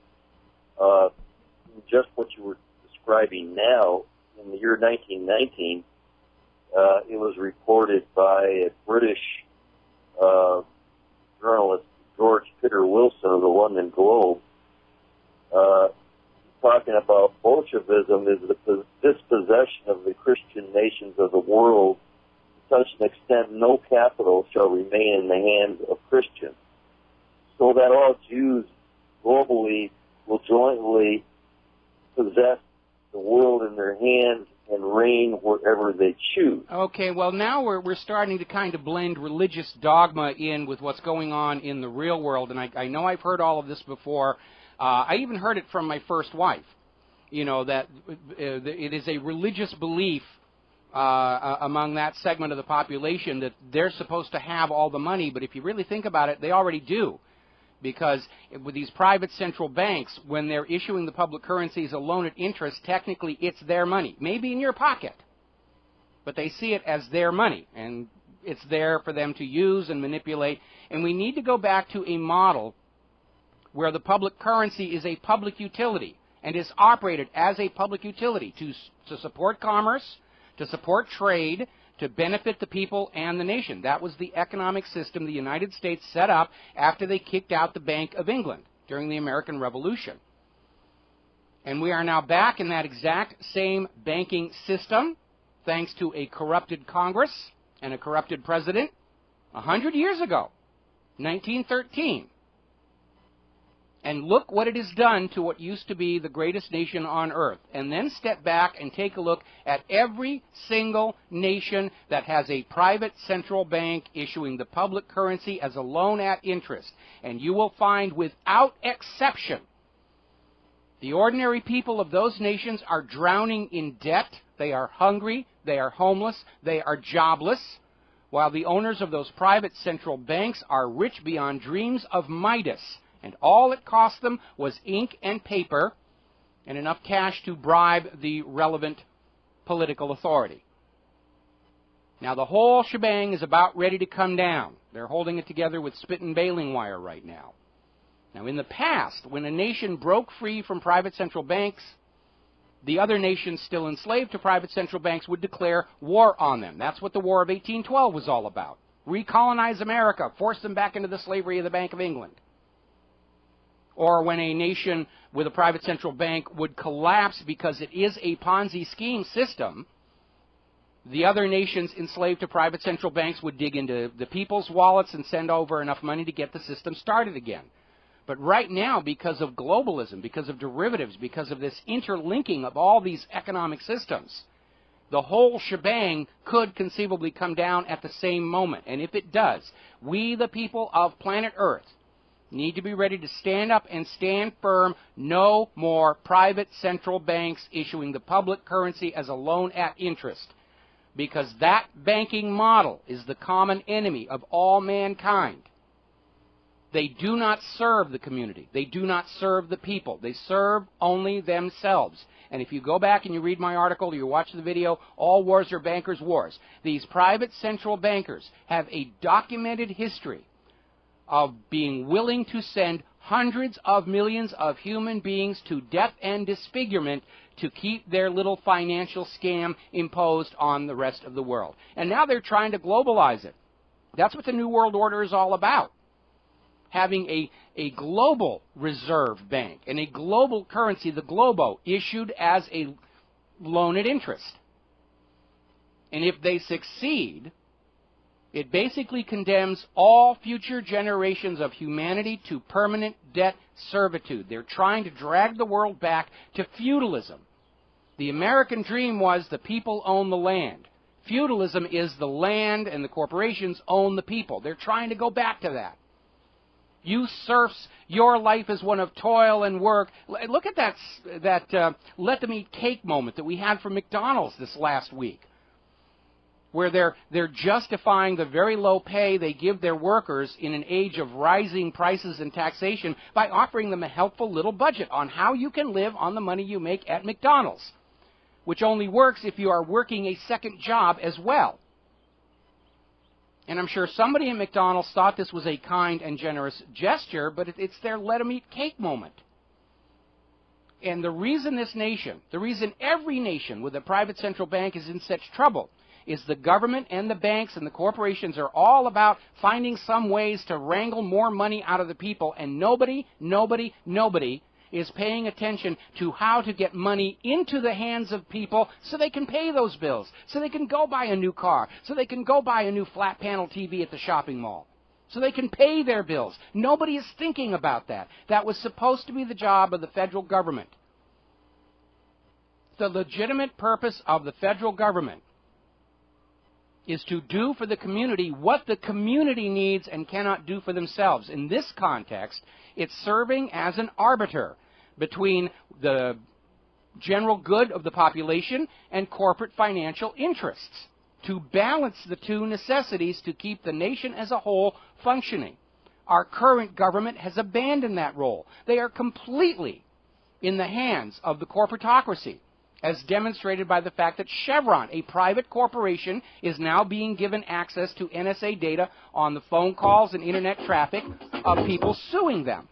Just what you were describing now, in the year 1919, it was reported by a British journalist, George Peter Wilson of the London Globe, talking about Bolshevism is the dispossession of the Christian nations of the world to such an extent no capital shall remain in the hands of Christians, so that all Jews globally will jointly possess the world in their hands and reign wherever they choose. Okay, well, now we're starting to kind of blend religious dogma in with what's going on in the real world, and I know I've heard all of this before. I even heard it from my first wife, you know, that it is a religious belief among that segment of the population that they're supposed to have all the money, but if you really think about it, they already do. Because with these private central banks, when they're issuing the public currency as a loan at interest, technically it's their money. Maybe in your pocket, but they see it as their money, and it's there for them to use and manipulate. And we need to go back to a model where the public currency is a public utility and is operated as a public utility to support commerce, to support trade, to benefit the people and the nation. That was the economic system the United States set up after they kicked out the Bank of England during the American Revolution. And we are now back in that exact same banking system, thanks to a corrupted Congress and a corrupted president 100 years ago, 1913. And look what it has done to what used to be the greatest nation on earth. And then step back and take a look at every single nation that has a private central bank issuing the public currency as a loan at interest. And you will find, without exception, the ordinary people of those nations are drowning in debt. They are hungry. They are homeless. They are jobless. While the owners of those private central banks are rich beyond dreams of Midas. And all it cost them was ink and paper and enough cash to bribe the relevant political authority. Now, the whole shebang is about ready to come down. They're holding it together with spit and baling wire right now. Now, in the past, when a nation broke free from private central banks, the other nations still enslaved to private central banks would declare war on them. That's what the War of 1812 was all about. Recolonize America, force them back into the slavery of the Bank of England. Or when a nation with a private central bank would collapse because it is a Ponzi scheme system, the other nations enslaved to private central banks would dig into the people's wallets and send over enough money to get the system started again. But right now, because of globalism, because of derivatives, because of this interlinking of all these economic systems, the whole shebang could conceivably come down at the same moment. And if it does, we, the people of planet Earth, need to be ready to stand up and stand firm. No more private central banks issuing the public currency as a loan at interest. Because that banking model is the common enemy of all mankind. They do not serve the community. They do not serve the people. They serve only themselves. And if you go back and you read my article or you watch the video, All Wars Are Bankers' Wars, these private central bankers have a documented history of being willing to send hundreds of millions of human beings to death and disfigurement to keep their little financial scam imposed on the rest of the world. And now they're trying to globalize it. That's what the New World Order is all about. Having a global reserve bank and a global currency, the globo, issued as a loan at interest. And if they succeed, it basically condemns all future generations of humanity to permanent debt servitude. They're trying to drag the world back to feudalism. The American dream was the people own the land. Feudalism is the land and the corporations own the people. They're trying to go back to that. You serfs, your life is one of toil and work. Look at that let them eat cake moment that we had from McDonald's this last week, where they're justifying the very low pay they give their workers in an age of rising prices and taxation by offering them a helpful little budget on how you can live on the money you make at McDonald's, which only works if you are working a second job as well. And I'm sure somebody in McDonald's thought this was a kind and generous gesture, but it's their let them eat cake moment. And the reason this nation, the reason every nation with a private central bank is in such trouble is the government and the banks and the corporations are all about finding some ways to wrangle more money out of the people, and nobody is paying attention to how to get money into the hands of people so they can pay those bills, so they can go buy a new car, so they can go buy a new flat panel TV at the shopping mall, so they can pay their bills. Nobody is thinking about that. That was supposed to be the job of the federal government. The legitimate purpose of the federal government is to do for the community what the community needs and cannot do for themselves. In this context, it's serving as an arbiter between the general good of the population and corporate financial interests to balance the two necessities to keep the nation as a whole functioning. Our current government has abandoned that role. They are completely in the hands of the corporatocracy, as demonstrated by the fact that Chevron, a private corporation, is now being given access to NSA data on the phone calls and internet traffic of people suing them.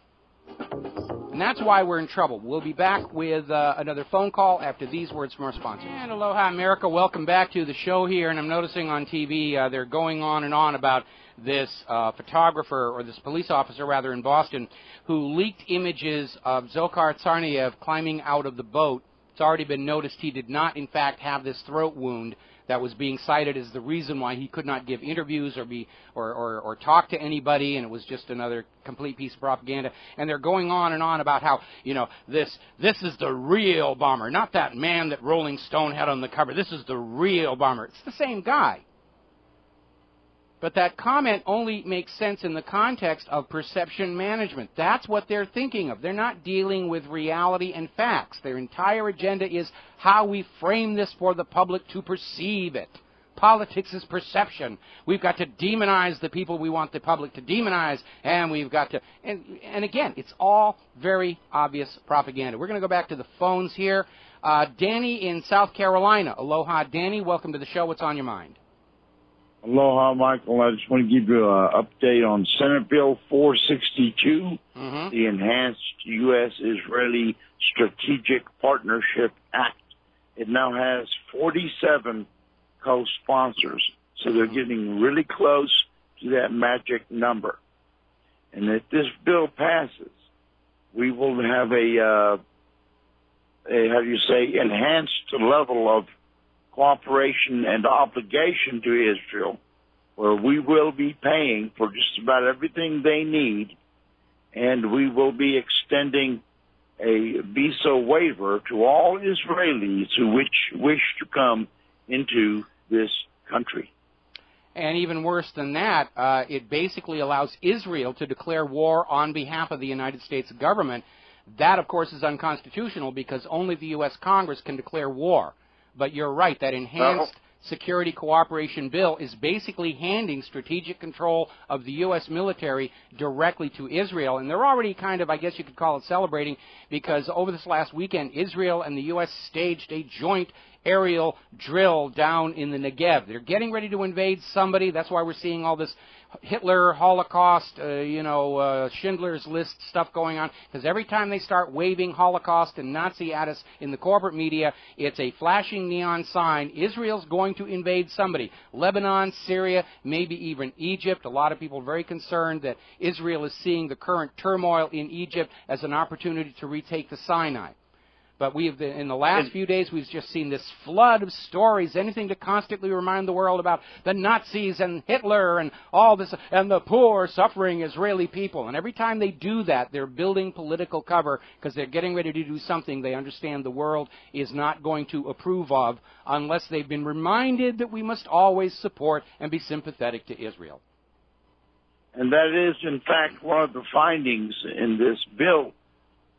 And that's why we're in trouble. We'll be back with another phone call after these words from our sponsor. And aloha, America. Welcome back to the show here. And I'm noticing on TV they're going on and on about this photographer, or this police officer, rather, in Boston, who leaked images of Dzhokhar Tsarnaev climbing out of the boat. It's already been noticed he did not, in fact, have this throat wound that was being cited as the reason why he could not give interviews or talk to anybody, and it was just another complete piece of propaganda. And they're going on and on about how, you know, this is the real bomber, not that man that Rolling Stone had on the cover. This is the real bomber. It's the same guy. But that comment only makes sense in the context of perception management. That's what they're thinking of. They're not dealing with reality and facts. Their entire agenda is how we frame this for the public to perceive it. Politics is perception. We've got to demonize the people we want the public to demonize, and we've got to... And again, it's all very obvious propaganda. We're going to go back to the phones here. Danny in South Carolina. Aloha, Danny. Welcome to the show. What's on your mind? Aloha, Michael. I just want to give you an update on Senate Bill 462, the Enhanced U.S.-Israeli Strategic Partnership Act. It now has 47 co-sponsors, so they're getting really close to that magic number. And if this bill passes, we will have a enhanced level of cooperation and obligation to Israel, where we will be paying for just about everything they need, and we will be extending a visa waiver to all Israelis who wish to come into this country. And even worse than that, it basically allows Israel to declare war on behalf of the United States government. That, of course, is unconstitutional because only the U.S. Congress can declare war. But you're right, that enhanced security cooperation bill is basically handing strategic control of the U.S. military directly to Israel. And they're already kind of, I guess you could call it celebrating, because over this last weekend, Israel and the U.S. staged a joint aerial drill down in the Negev. They're getting ready to invade somebody. That's why we're seeing all this Hitler, Holocaust, Schindler's List stuff going on. Because every time they start waving Holocaust and Nazi at us in the corporate media, it's a flashing neon sign. Israel's going to invade somebody. Lebanon, Syria, maybe even Egypt. A lot of people are very concerned that Israel is seeing the current turmoil in Egypt as an opportunity to retake the Sinai. But in the last few days, we've just seen this flood of stories, anything to constantly remind the world about the Nazis and Hitler and all this, and the poor, suffering Israeli people. And every time they do that, they're building political cover because they're getting ready to do something they understand the world is not going to approve of unless they've been reminded that we must always support and be sympathetic to Israel. And that is, in fact, one of the findings in this bill,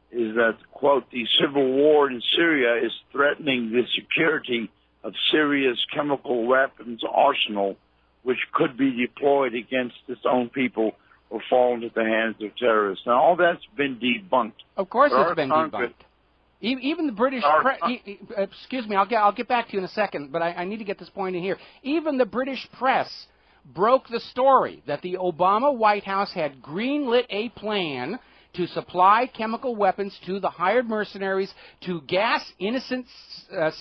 is that, quote, the civil war in Syria is threatening the security of Syria's chemical weapons arsenal, which could be deployed against its own people or fall into the hands of terrorists. Now, all that's been debunked. Of course it's been debunked. Even the British press, excuse me, I'll get back to you in a second, but I need to get this point in here. Even the British press broke the story that the Obama White House had greenlit a plan to supply chemical weapons to the hired mercenaries to gas innocent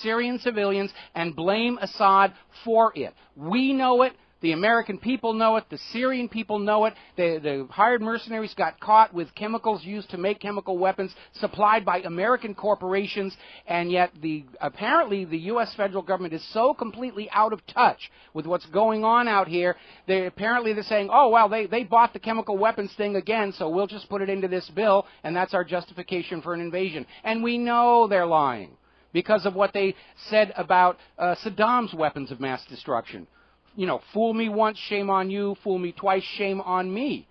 Syrian civilians and blame Assad for it. We know it. The American people know it. The Syrian people know it. The hired mercenaries got caught with chemicals used to make chemical weapons supplied by American corporations, and yet apparently the U.S. federal government is so completely out of touch with what's going on out here. They're saying, oh, well, they bought the chemical weapons thing again, so we'll just put it into this bill, and that's our justification for an invasion. And we know they're lying. because of what they said about Saddam's weapons of mass destruction. You know, fool me once, shame on you. Fool me twice, shame on me.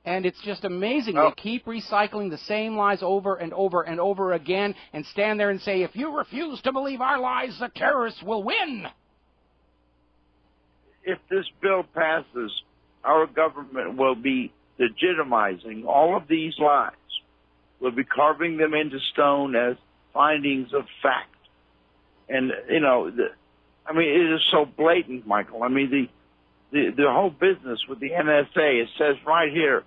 And it's just amazing. They keep recycling the same lies over and over and over again and stand there and say, if you refuse to believe our lies, the terrorists will win. If this bill passes, our government will be legitimizing all of these lies. We'll be carving them into stone as findings of fact. And, you know, I mean, it is so blatant, Michael. I mean, the whole business with the NSA, it says right here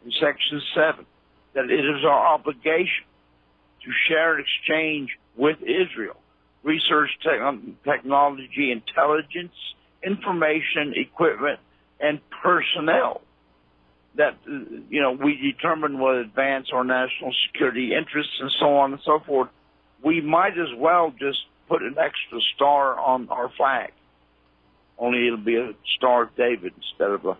in Section 7 that it is our obligation to share and exchange with Israel research, technology, intelligence, information, equipment, and personnel that, you know, we determine will advance our national security interests and so on and so forth. We might as well just put an extra star on our flag. Only it'll be a Star of David instead of a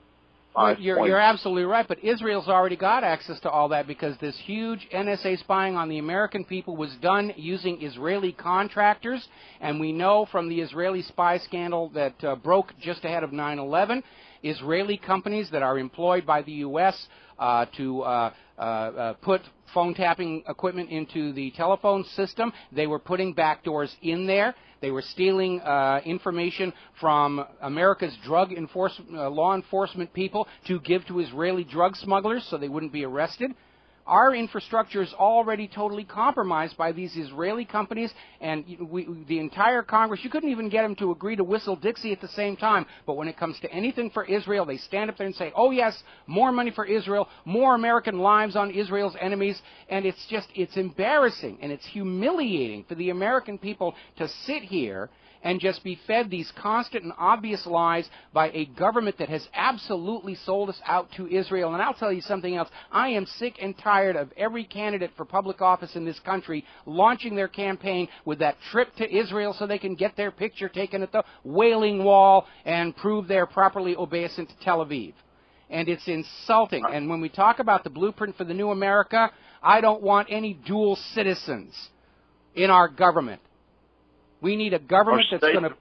5 You're absolutely right, but Israel's already got access to all that because this huge NSA spying on the American people was done using Israeli contractors, and we know from the Israeli spy scandal that broke just ahead of 9/11, Israeli companies that are employed by the U.S. To put phone tapping equipment into the telephone system, they were putting backdoors in there. They were stealing information from America's drug law enforcement people to give to Israeli drug smugglers so they wouldn't be arrested. Our infrastructure is already totally compromised by these Israeli companies, and the entire Congress, you couldn't even get them to agree to whistle Dixie at the same time. But when it comes to anything for Israel, they stand up there and say, oh yes, more money for Israel, more American lives on Israel's enemies, and it's embarrassing and it's humiliating for the American people to sit here and just be fed these constant and obvious lies by a government that has absolutely sold us out to Israel. And I'll tell you something else. I am sick and tired of every candidate for public office in this country launching their campaign with that trip to Israel so they can get their picture taken at the Wailing Wall and prove they're properly obeisant to Tel Aviv. And it's insulting. And when we talk about the blueprint for the new America, I don't want any dual citizens in our government. We need a government that's going to,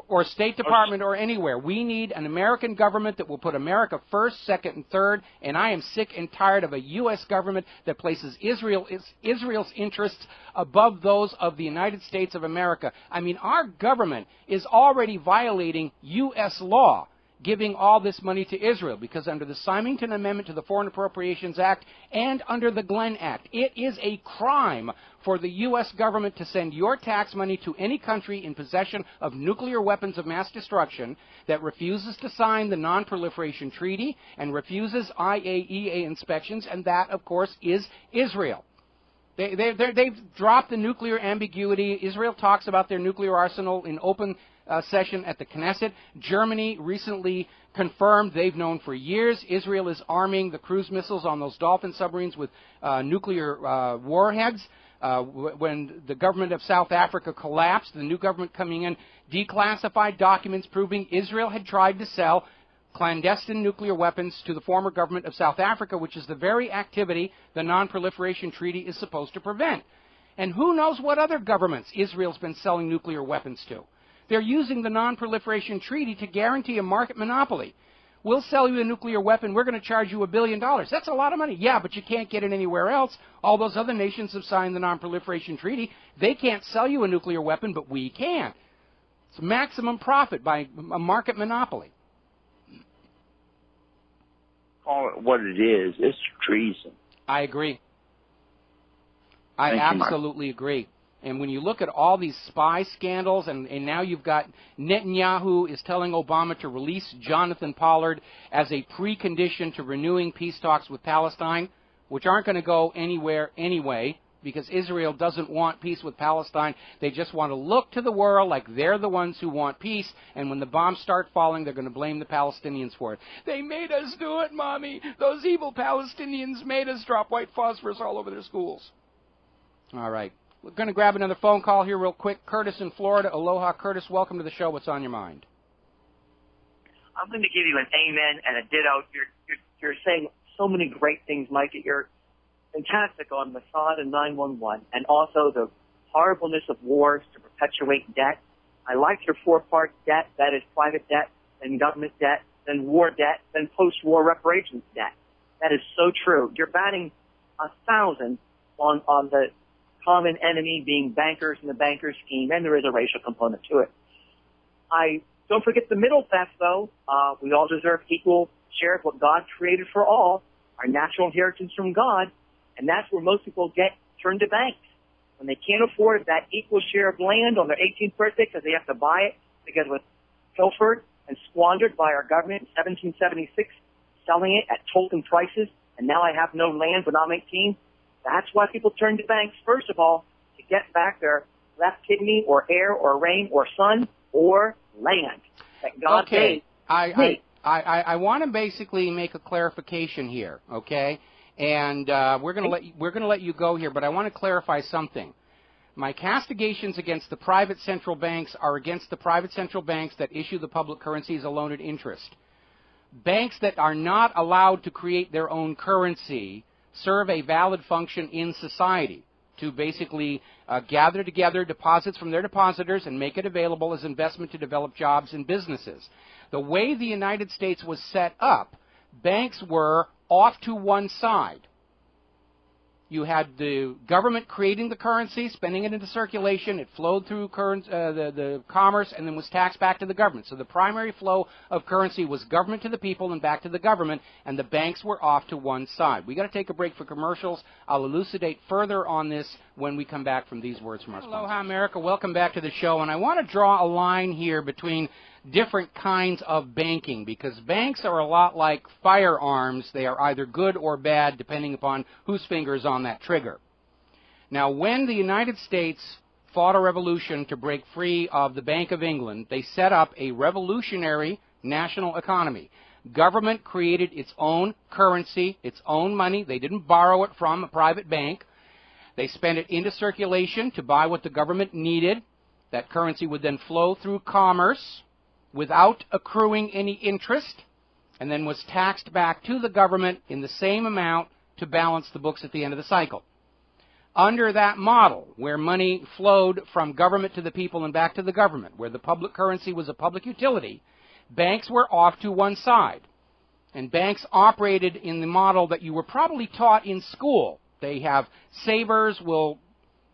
or State Department or anywhere. We need an American government that will put America first, second, and third, and I am sick and tired of a U.S. government that places Israel's interests above those of the United States of America. I mean, our government is already violating U.S. law, giving all this money to Israel, because under the Symington Amendment to the Foreign Appropriations Act and under the Glenn Act, it is a crime for the U.S. government to send your tax money to any country in possession of nuclear weapons of mass destruction that refuses to sign the Non-Proliferation Treaty and refuses IAEA inspections, and that, of course, is Israel. They've dropped the nuclear ambiguity. Israel talks about their nuclear arsenal in open session at the Knesset. Germany recently confirmed, they've known for years, Israel is arming the cruise missiles on those Dolphin submarines with nuclear warheads. When the government of South Africa collapsed, the new government coming in declassified documents proving Israel had tried to sell clandestine nuclear weapons to the former government of South Africa, which is the very activity the Non-Proliferation Treaty is supposed to prevent. And who knows what other governments Israel's been selling nuclear weapons to. They're using the Non-Proliferation Treaty to guarantee a market monopoly. We'll sell you a nuclear weapon. We're going to charge you $1 billion. That's a lot of money. Yeah, but you can't get it anywhere else. All those other nations have signed the Non-Proliferation Treaty. They can't sell you a nuclear weapon, but we can. It's maximum profit by a market monopoly. Call it what it is. It's treason. I agree. I absolutely agree. And when you look at all these spy scandals, and now you've got Netanyahu is telling Obama to release Jonathan Pollard as a precondition to renewing peace talks with Palestine, which aren't going to go anywhere anyway, because Israel doesn't want peace with Palestine. They just want to look to the world like they're the ones who want peace, and when the bombs start falling, they're going to blame the Palestinians for it. They made us do it, Mommy. Those evil Palestinians made us drop white phosphorus all over their schools. All right. We're going to grab another phone call here real quick. Curtis in Florida. Aloha, Curtis. Welcome to the show. What's on your mind? I'm going to give you an amen and a ditto. You're saying so many great things, Mike. You're fantastic on Mossad and 911, and also the horribleness of wars to perpetuate debt. I like your four-part debt, that is private debt, then government debt, then war debt, then post-war reparations debt. That is so true. You're batting 1,000 on the common enemy being bankers and the banker scheme, and there is a racial component to it. Don't forget the middle theft, though. We all deserve equal share of what God created for all, our natural inheritance from God, and that's where most people get turned to banks. When they can't afford that equal share of land on their 18th birthday because they have to buy it because it was pilfered and squandered by our government in 1776, selling it at token prices, and now I have no land when I'm 18. That's why people turn to banks, first of all, to get back their left kidney or heir or reign or son or land that God gave. I want to basically make a clarification here, okay? And we're going to let you go here, but I want to clarify something. My castigations against the private central banks are against the private central banks that issue the public currencies alone at interest. Banks that are not allowed to create their own currency serve a valid function in society to basically gather together deposits from their depositors and make it available as investment to develop jobs and businesses. The way the United States was set up, banks were off to one side. You had the government creating the currency, spending it into circulation. It flowed through the commerce and then was taxed back to the government. So the primary flow of currency was government to the people and back to the government, and the banks were off to one side. We've got to take a break for commercials. I'll elucidate further on this when we come back from these words from our sponsors. Aloha, America. Welcome back to the show. And I want to draw a line here between different kinds of banking, because banks are a lot like firearms. They are either good or bad depending upon whose finger is on that trigger. Now, when the United States fought a revolution to break free of the Bank of England, they set up a revolutionary national economy. Government created its own currency, its own money. They didn't borrow it from a private bank. They spent it into circulation to buy what the government needed. That currency would then flow through commerce without accruing any interest, and then was taxed back to the government in the same amount to balance the books at the end of the cycle. Under that model, where money flowed from government to the people and back to the government, where the public currency was a public utility, banks were off to one side. And banks operated in the model that you were probably taught in school. They have savers will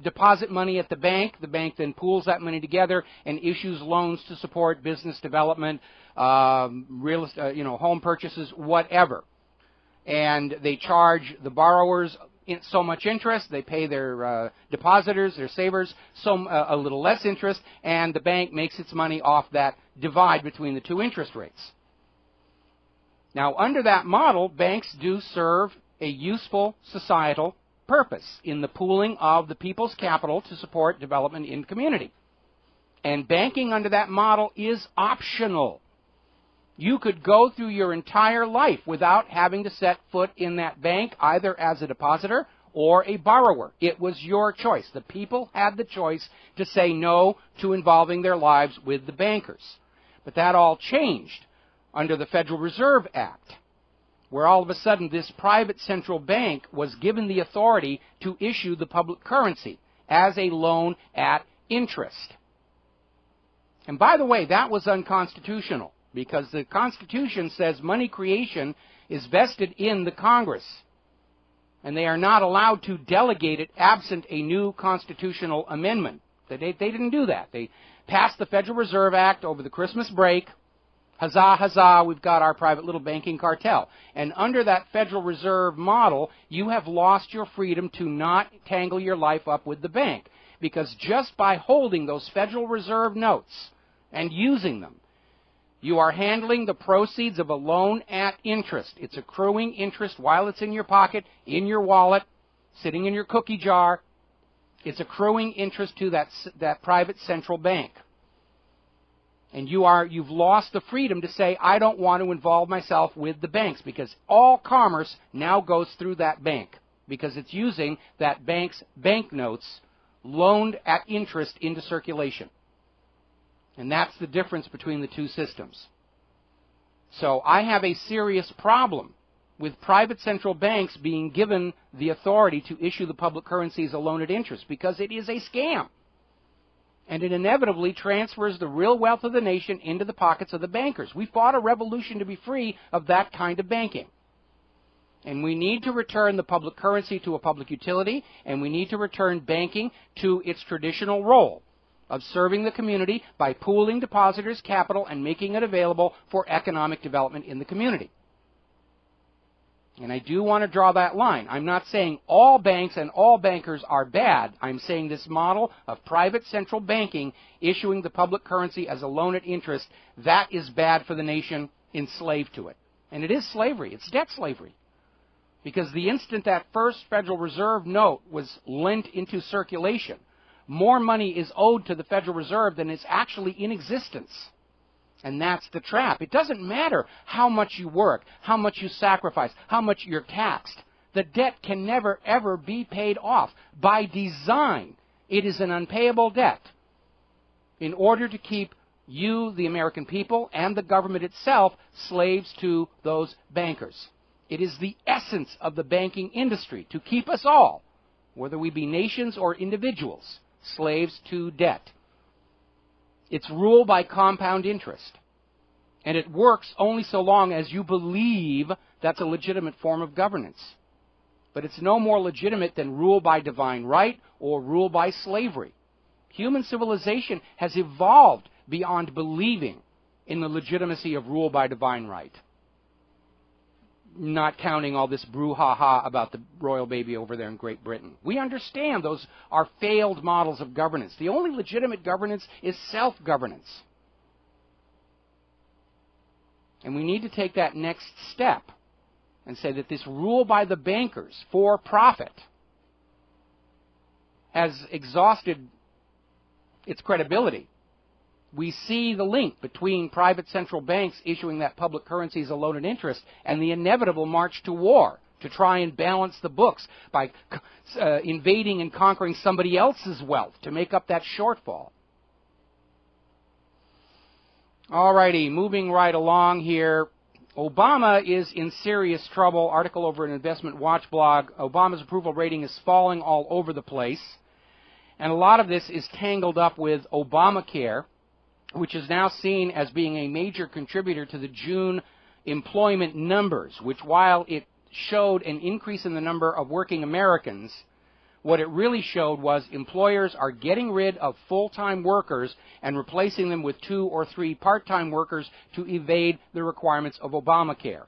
deposit money at the bank then pools that money together and issues loans to support business development, real estate, home purchases, whatever. And they charge the borrowers so much interest. They pay their depositors, their savers, a little less interest, and the bank makes its money off that divide between the two interest rates. Now, under that model, banks do serve a useful societal purpose in the pooling of the people's capital to support development in community. And banking under that model is optional. You could go through your entire life without having to set foot in that bank, either as a depositor or a borrower. It was your choice. The people had the choice to say no to involving their lives with the bankers. But that all changed under the Federal Reserve Act, where all of a sudden this private central bank was given the authority to issue the public currency as a loan at interest. And by the way, that was unconstitutional, because the Constitution says money creation is vested in the Congress, and they are not allowed to delegate it absent a new constitutional amendment. They didn't do that. They passed the Federal Reserve Act over the Christmas break. Huzzah, huzzah, we've got our private little banking cartel. And under that Federal Reserve model, you have lost your freedom to not tangle your life up with the bank. Because just by holding those Federal Reserve notes and using them, you are handling the proceeds of a loan at interest. It's accruing interest while it's in your pocket, in your wallet, sitting in your cookie jar. It's accruing interest to that private central bank. And you've lost the freedom to say, I don't want to involve myself with the banks, because all commerce now goes through that bank, because it's using that bank's banknotes loaned at interest into circulation. And that's the difference between the two systems. So I have a serious problem with private central banks being given the authority to issue the public currency as a loan at interest, because it is a scam. And it inevitably transfers the real wealth of the nation into the pockets of the bankers. We fought a revolution to be free of that kind of banking. And we need to return the public currency to a public utility, and we need to return banking to its traditional role of serving the community by pooling depositors' capital and making it available for economic development in the community. And I do want to draw that line. I'm not saying all banks and all bankers are bad. I'm saying this model of private central banking issuing the public currency as a loan at interest, that is bad for the nation enslaved to it. And it is slavery. It's debt slavery. Because the instant that first Federal Reserve note was lent into circulation, more money is owed to the Federal Reserve than is actually in existence. And that's the trap. It doesn't matter how much you work, how much you sacrifice, how much you're taxed. The debt can never, ever be paid off. By design, it is an unpayable debt in order to keep you, the American people, and the government itself slaves to those bankers. It is the essence of the banking industry to keep us all, whether we be nations or individuals, slaves to debt. It's ruled by compound interest. And it works only so long as you believe that's a legitimate form of governance. But it's no more legitimate than rule by divine right or rule by slavery. Human civilization has evolved beyond believing in the legitimacy of rule by divine right. Not counting all this brouhaha about the royal baby over there in Great Britain. We understand those are failed models of governance. The only legitimate governance is self-governance. And we need to take that next step and say that this rule by the bankers for profit has exhausted its credibility. We see the link between private central banks issuing that public currency as a loan at interest and the inevitable march to war to try and balance the books by invading and conquering somebody else's wealth to make up that shortfall. All righty, moving right along here. Obama is in serious trouble. Article over an Investment Watch blog. Obama's approval rating is falling all over the place. And a lot of this is tangled up with Obamacare, which is now seen as being a major contributor to the June employment numbers, which while it showed an increase in the number of working Americans, what it really showed was employers are getting rid of full-time workers and replacing them with 2 or 3 part-time workers to evade the requirements of Obamacare.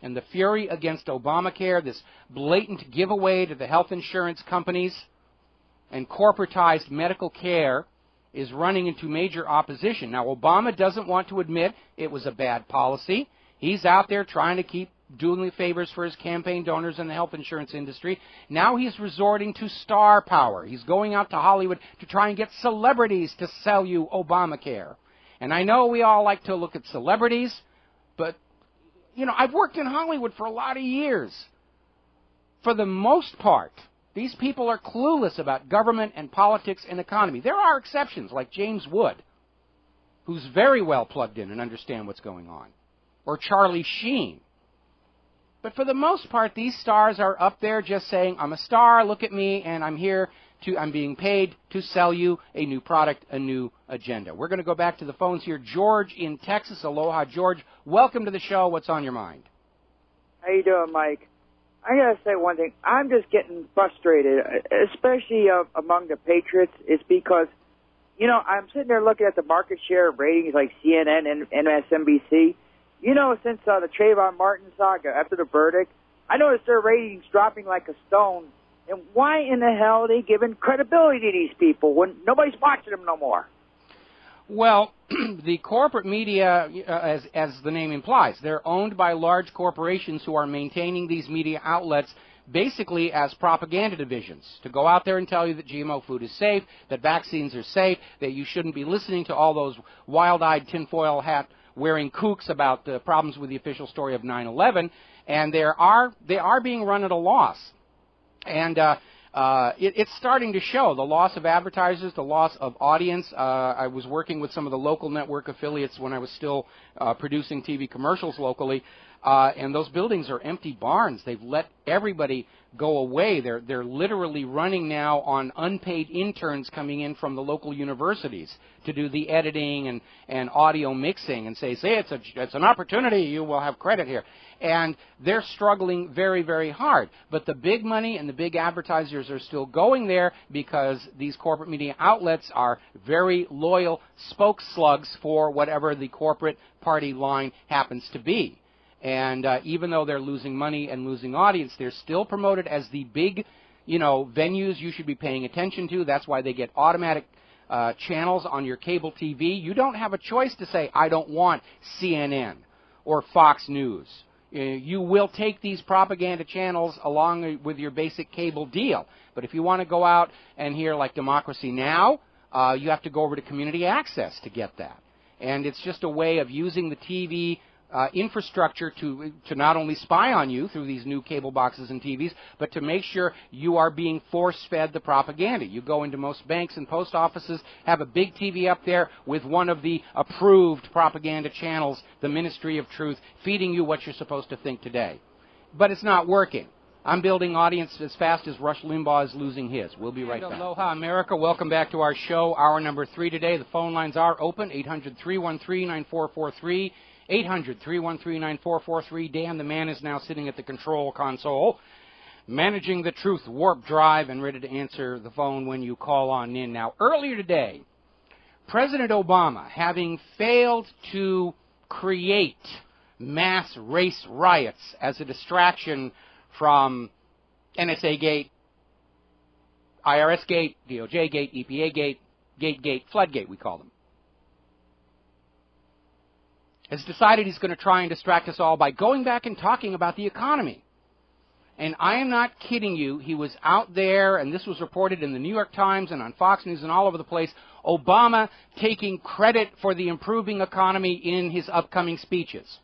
And the fury against Obamacare, this blatant giveaway to the health insurance companies and corporatized medical care, is running into major opposition. Now, Obama doesn't want to admit it was a bad policy. He's out there trying to keep doing favors for his campaign donors in the health insurance industry. Now he's resorting to star power. He's going out to Hollywood to try and get celebrities to sell you Obamacare. And I know we all like to look at celebrities, but, you know, I've worked in Hollywood for a lot of years. For the most part, these people are clueless about government and politics and economy. There are exceptions, like James Wood, who's very well plugged in and understands what's going on, or Charlie Sheen. But for the most part, these stars are up there just saying, I'm a star, look at me, and I'm being paid to sell you a new product, a new agenda. We're going to go back to the phones here. George in Texas. Aloha, George. Welcome to the show. What's on your mind? How you doing, Mike? I got to say one thing. I'm just getting frustrated, especially among the patriots. It's because, you know, I'm sitting there looking at the market share ratings like CNN and MSNBC. You know, since the Trayvon Martin saga, after the verdict, I noticed their ratings dropping like a stone. And why in the hell are they giving credibility to these people when nobody's watching them no more? Well, the corporate media, as the name implies, they're owned by large corporations who are maintaining these media outlets basically as propaganda divisions, to go out there and tell you that GMO food is safe, that vaccines are safe, that you shouldn't be listening to all those wild-eyed tinfoil hat wearing kooks about the problems with the official story of 9/11, and they are being run at a loss. And it's starting to show, the loss of advertisers, the loss of audience. I was working with some of the local network affiliates when I was still producing TV commercials locally. And those buildings are empty barns. They've let everybody go away. They're literally running now on unpaid interns coming in from the local universities to do the editing and audio mixing and say it's an opportunity, you will have credit here. And they're struggling very, very hard. But the big money and the big advertisers are still going there because these corporate media outlets are very loyal spokeslugs for whatever the corporate party line happens to be. And even though they're losing money and losing audience, they're still promoted as the big, venues you should be paying attention to. That's why they get automatic channels on your cable TV. You don't have a choice to say, I don't want CNN or Fox News. You will take these propaganda channels along with your basic cable deal. But if you want to go out and hear like Democracy Now!, you have to go over to community access to get that. And it's just a way of using the TV infrastructure to not only spy on you through these new cable boxes and TVs, but to make sure you are being force-fed the propaganda. You go into most banks and post offices, have a big TV up there with one of the approved propaganda channels, the Ministry of Truth, feeding you what you're supposed to think today. But it's not working. I'm building audience as fast as Rush Limbaugh is losing his. We'll be right back. Aloha, America. Welcome back to our show, hour number 3 today. The phone lines are open, 800-313-9443. 800-313-9443. Dan, the man, is now sitting at the control console, managing the Truth Warp Drive and ready to answer the phone when you call on in. Now, earlier today, President Obama, having failed to create mass race riots as a distraction from NSA Gate, IRS Gate, DOJ Gate, EPA Gate, Gate, Floodgate, we call them, has decided he's going to try and distract us all by going back and talking about the economy. And I am not kidding you. He was out there, and this was reported in the New York Times and on Fox News and all over the place, Obama taking credit for the improving economy in his upcoming speeches.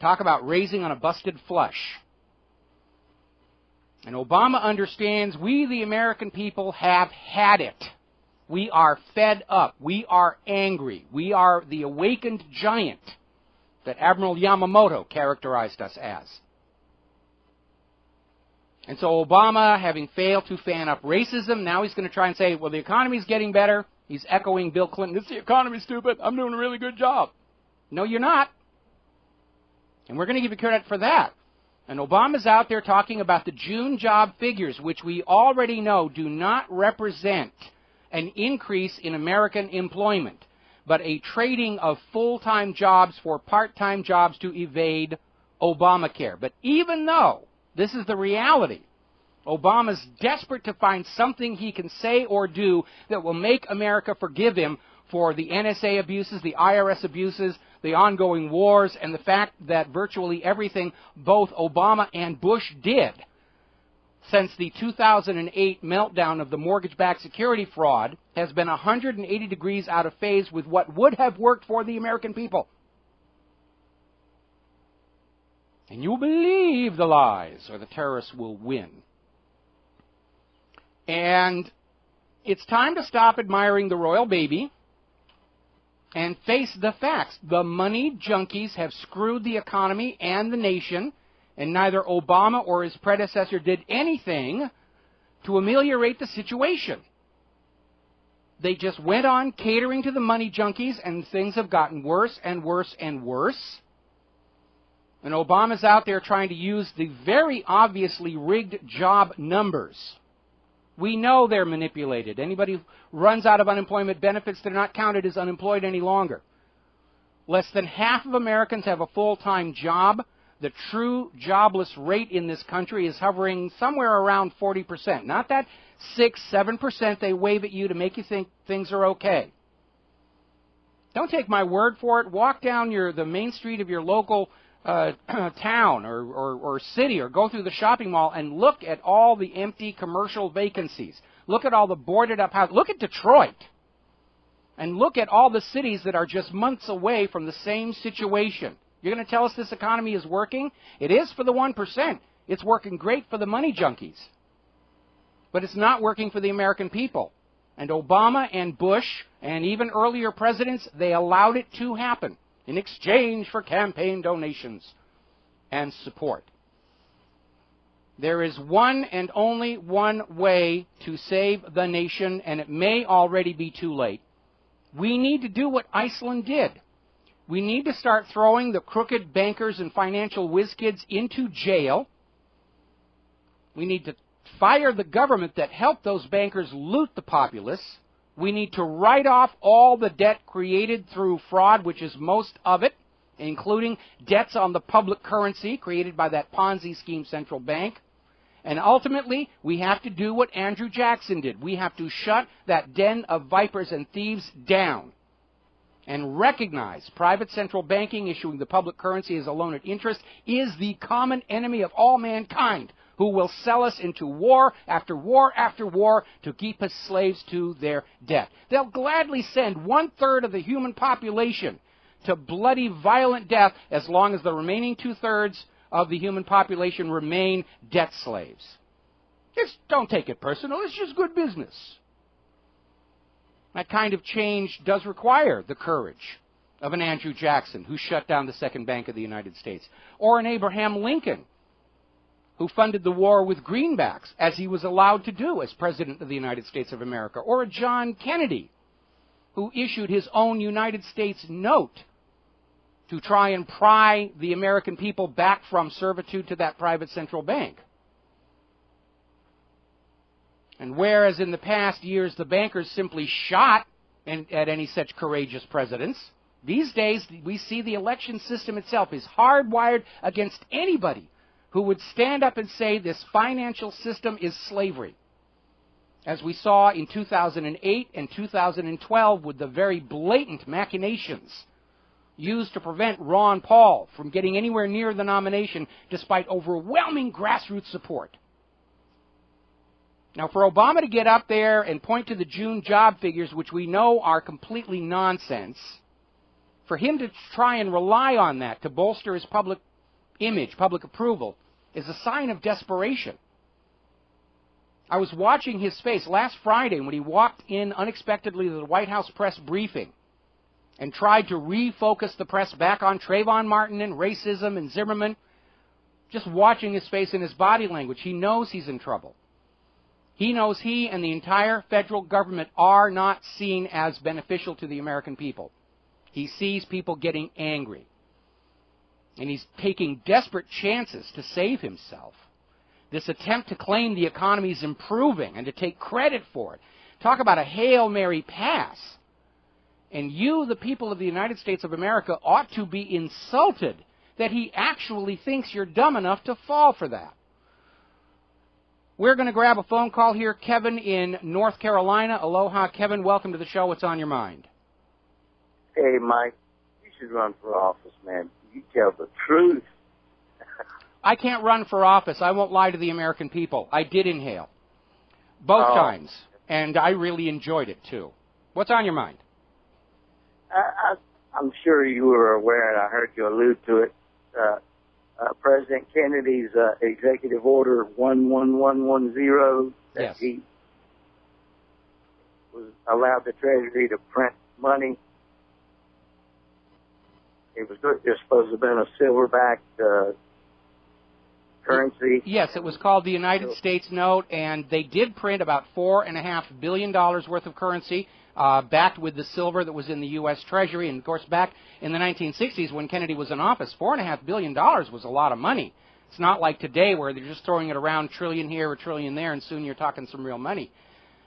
Talk about raising on a busted flush. And Obama understands we, the American people, have had it. We are fed up. We are angry. We are the awakened giant that Admiral Yamamoto characterized us as. And so Obama, having failed to fan up racism, now he's going to try and say, well, the economy's getting better. He's echoing Bill Clinton. It's the economy, stupid. I'm doing a really good job. No, you're not. And we're going to give you credit for that. And Obama's out there talking about the June job figures, which we already know do not represent an increase in American employment, but a trading of full-time jobs for part-time jobs to evade Obamacare. But even though this is the reality, Obama's desperate to find something he can say or do that will make America forgive him for the NSA abuses, the IRS abuses, the ongoing wars, and the fact that virtually everything both Obama and Bush did since the 2008 meltdown of the mortgage-backed security fraud has been 180 degrees out of phase with what would have worked for the American people. And you'll believe the lies, or the terrorists will win. And it's time to stop admiring the royal baby and face the facts. The money junkies have screwed the economy and the nation, and neither Obama or his predecessor did anything to ameliorate the situation. They just went on catering to the money junkies, and things have gotten worse and worse and worse. And Obama's out there trying to use the very obviously rigged job numbers. We know they're manipulated. Anybody who runs out of unemployment benefits, they're not counted as unemployed any longer. Less than half of Americans have a full-time job. The true jobless rate in this country is hovering somewhere around 40%. Not that 6-7% they wave at you to make you think things are okay. Don't take my word for it. Walk down the main street of your local town or city, or go through the shopping mall and look at all the empty commercial vacancies. Look at all the boarded up houses. Look at Detroit. And look at all the cities that are just months away from the same situation. You're going to tell us this economy is working? It is for the 1%. It's working great for the money junkies. But it's not working for the American people. And Obama and Bush and even earlier presidents, they allowed it to happen. in exchange for campaign donations and support. There is one and only one way to save the nation, and it may already be too late. We need to do what Iceland did. We need to start throwing the crooked bankers and financial whiz-kids into jail. We need to fire the government that helped those bankers loot the populace. We need to write off all the debt created through fraud, which is most of it, including debts on the public currency created by that Ponzi scheme central bank. And ultimately, we have to do what Andrew Jackson did. We have to shut that den of vipers and thieves down and recognize private central banking issuing the public currency as a loan at interest is the common enemy of all mankind, who will sell us into war after war after war to keep us slaves to their debt. They'll gladly send 1/3 of the human population to bloody, violent death as long as the remaining 2/3 of the human population remain debt slaves. Just don't take it personal. It's just good business. That kind of change does require the courage of an Andrew Jackson, who shut down the Second Bank of the United States, or an Abraham Lincoln, who funded the war with greenbacks, as he was allowed to do as President of the United States of America, or a John Kennedy, who issued his own United States note to try and pry the American people back from servitude to that private central bank. And whereas in the past years the bankers simply shot at any such courageous presidents, these days we see the election system itself is hardwired against anybody who would stand up and say this financial system is slavery, as we saw in 2008 and 2012 with the very blatant machinations used to prevent Ron Paul from getting anywhere near the nomination despite overwhelming grassroots support. Now, for Obama to get up there and point to the June job figures, which we know are completely nonsense, for him to try and rely on that to bolster his public image, public approval, is a sign of desperation. I was watching his face last Friday when he walked in unexpectedly to the White House press briefing and tried to refocus the press back on Trayvon Martin and racism and Zimmerman. Just watching his face and his body language, he knows he's in trouble. He knows he and the entire federal government are not seen as beneficial to the American people. He sees people getting angry. And he's taking desperate chances to save himself. This attempt to claim the economy is improving and to take credit for it. Talk about a Hail Mary pass. And you, the people of the United States of America, ought to be insulted that he actually thinks you're dumb enough to fall for that. We're going to grab a phone call here. Kevin in North Carolina. Aloha, Kevin. Welcome to the show. What's on your mind? Hey, Mike. You should run for office, man. You tell the truth. I can't run for office. I won't lie to the American people. I did inhale. Both times. And I really enjoyed it, too. What's on your mind? I'm sure you were aware, and I heard you allude to it. President Kennedy's Executive Order 11110, that yes. He was allowed the Treasury to print money. It was supposed to have been a silverbacked currency. Yes, it was called the United States Note, and they did print about $4.5 billion worth of currency, backed with the silver that was in the U.S. Treasury. And, of course, back in the 1960s when Kennedy was in office, $4.5 billion was a lot of money. It's not like today where they're just throwing it around, trillion here or trillion there, and soon you're talking some real money.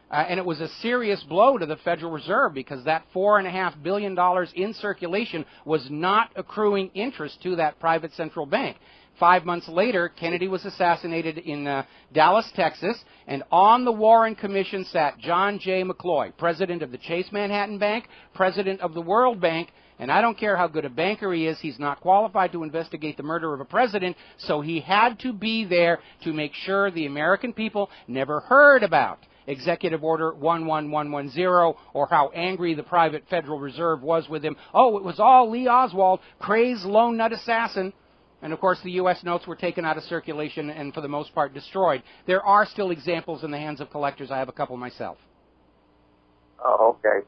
And it was a serious blow to the Federal Reserve because that $4.5 billion in circulation was not accruing interest to that private central bank. 5 months later, Kennedy was assassinated in Dallas, Texas, and on the Warren Commission sat John J. McCloy, president of the Chase Manhattan Bank, president of the World Bank, and I don't care how good a banker he is, he's not qualified to investigate the murder of a president, so he had to be there to make sure the American people never heard about Executive Order 11110 or how angry the private Federal Reserve was with him. Oh, it was all Lee Oswald, crazed lone nut assassin. And, of course, the U.S. notes were taken out of circulation and, for the most part, destroyed. There are still examples in the hands of collectors. I have a couple myself. Oh, okay.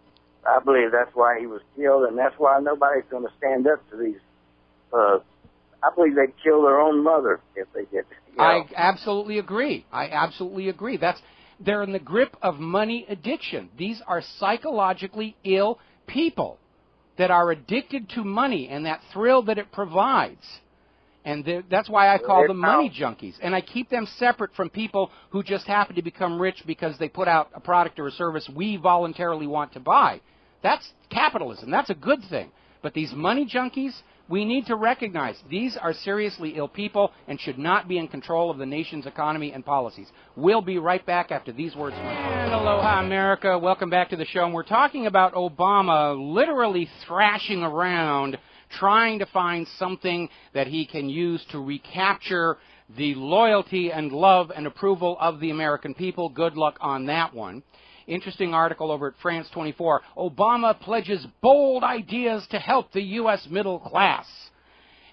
I believe that's why he was killed, and that's why nobody's going to stand up to these. I believe they'd kill their own mother if they did. I absolutely agree. They're in the grip of money addiction. These are psychologically ill people that are addicted to money and that thrill that it provides. And that's why I call them money junkies. And I keep them separate from people who just happen to become rich because they put out a product or a service we voluntarily want to buy. That's capitalism. That's a good thing. But these money junkies, we need to recognize these are seriously ill people and should not be in control of the nation's economy and policies. We'll be right back after these words. And aloha, America. Welcome back to the show. And we're talking about Obama literally thrashing around, trying to find something that he can use to recapture the loyalty and love and approval of the American people. Good luck on that one. Interesting article over at France 24. Obama pledges bold ideas to help the U.S. middle class.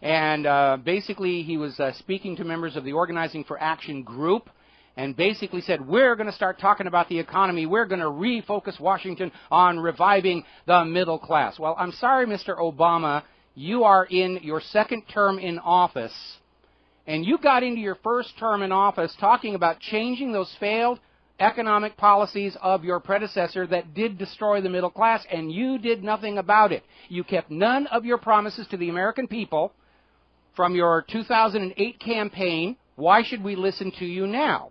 And basically he was speaking to members of the Organizing for Action group and basically said, we're going to start talking about the economy. We're going to refocus Washington on reviving the middle class. Well, I'm sorry, Mr. Obama. You are in your second term in office, and you got into your first term in office talking about changing those failed economic policies of your predecessor that did destroy the middle class, and you did nothing about it. You kept none of your promises to the American people from your 2008 campaign. Why should we listen to you now?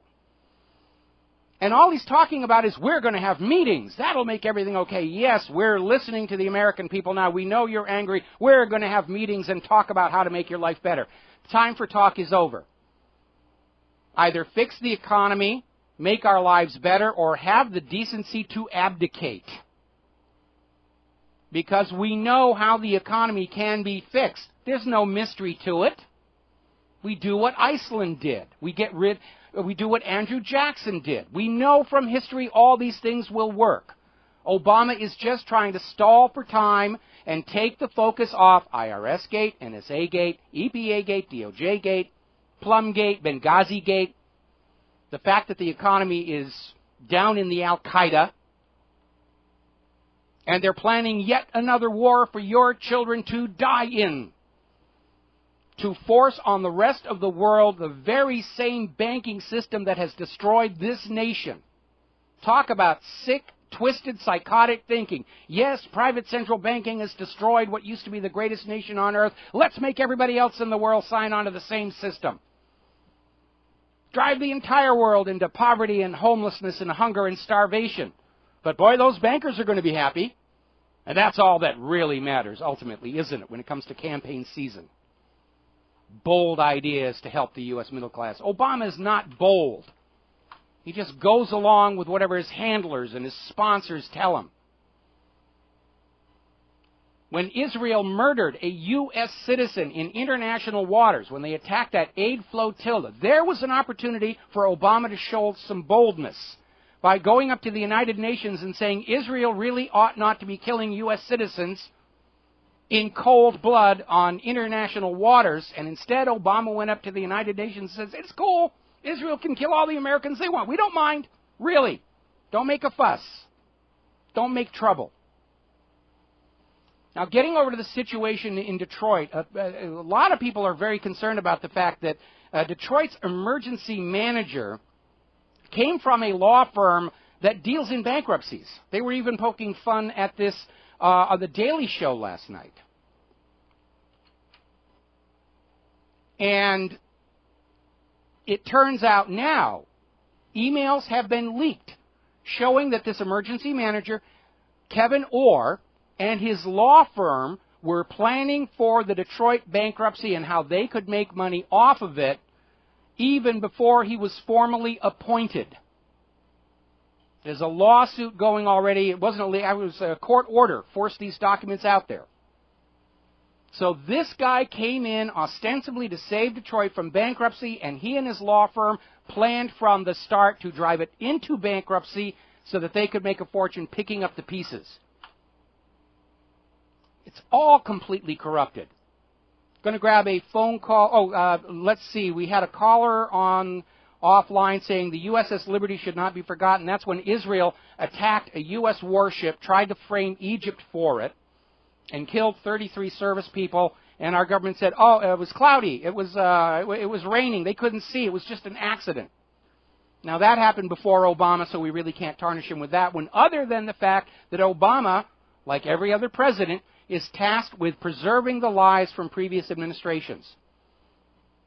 And all he's talking about is we're going to have meetings. That'll make everything okay. Yes, we're listening to the American people now. We know you're angry. We're going to have meetings and talk about how to make your life better. Time for talk is over. Either fix the economy, make our lives better, or have the decency to abdicate. Because we know how the economy can be fixed. There's no mystery to it. We do what Iceland did. We do what Andrew Jackson did. We know from history all these things will work. Obama is just trying to stall for time and take the focus off IRS Gate, NSA Gate, EPA Gate, DOJ Gate, Plum Gate, Benghazi Gate, the fact that the economy is down in the Al-Qaeda, and they're planning yet another war for your children to die in, to force on the rest of the world the very same banking system that has destroyed this nation. Talk about sick, twisted, psychotic thinking. Yes, private central banking has destroyed what used to be the greatest nation on earth. Let's make everybody else in the world sign on to the same system. Drive the entire world into poverty and homelessness and hunger and starvation. But boy, those bankers are going to be happy. And that's all that really matters, ultimately, isn't it, when it comes to campaign season? Bold ideas to help the U.S. middle class. Obama is not bold. He just goes along with whatever his handlers and his sponsors tell him. When Israel murdered a U.S. citizen in international waters, when they attacked that aid flotilla, there was an opportunity for Obama to show some boldness by going up to the United Nations and saying Israel really ought not to be killing U.S. citizens in cold blood on international waters. And instead, Obama went up to the United Nations and says, it's cool. Israel can kill all the Americans they want. We don't mind. Really. Don't make a fuss. Don't make trouble. Now, getting over to the situation in Detroit, a lot of people are very concerned about the fact that Detroit's emergency manager came from a law firm that deals in bankruptcies. They were even poking fun at this on The Daily Show last night. And it turns out now, emails have been leaked showing that this emergency manager, Kevin Orr, and his law firm were planning for the Detroit bankruptcy and how they could make money off of it even before he was formally appointed. There's a lawsuit going already. It wasn't it was a court order forced these documents out there. So this guy came in ostensibly to save Detroit from bankruptcy, and he and his law firm planned from the start to drive it into bankruptcy so that they could make a fortune picking up the pieces. It's all completely corrupted. Going to grab a phone call. Let's see. We had a caller on offline saying the USS Liberty should not be forgotten. That's when Israel attacked a U.S. warship, tried to frame Egypt for it, and killed 33 service people. And our government said, oh, it was cloudy. It was raining. They couldn't see. It was just an accident. Now, that happened before Obama, so we really can't tarnish him with that one, other than the fact that Obama, like every other president, is tasked with preserving the lies from previous administrations.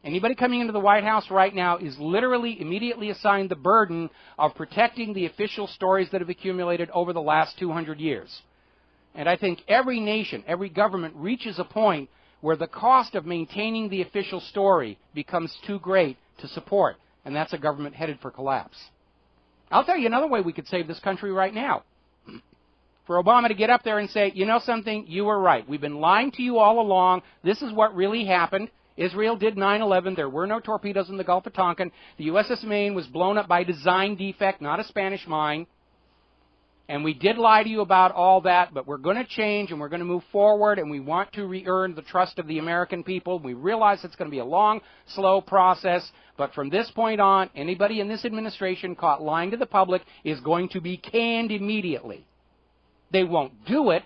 Anybody coming into the White House right now is literally immediately assigned the burden of protecting the official stories that have accumulated over the last 200 years. And I think every nation, every government reaches a point where the cost of maintaining the official story becomes too great to support, and that's a government headed for collapse. I'll tell you another way we could save this country right now. For Obama to get up there and say, you know something, you were right. We've been lying to you all along. This is what really happened. Israel did 9/11. There were no torpedoes in the Gulf of Tonkin. The USS Maine was blown up by design defect, not a Spanish mine. And we did lie to you about all that, but we're going to change and we're going to move forward, and we want to re-earn the trust of the American people. We realize it's going to be a long, slow process, but from this point on, anybody in this administration caught lying to the public is going to be canned immediately. They won't do it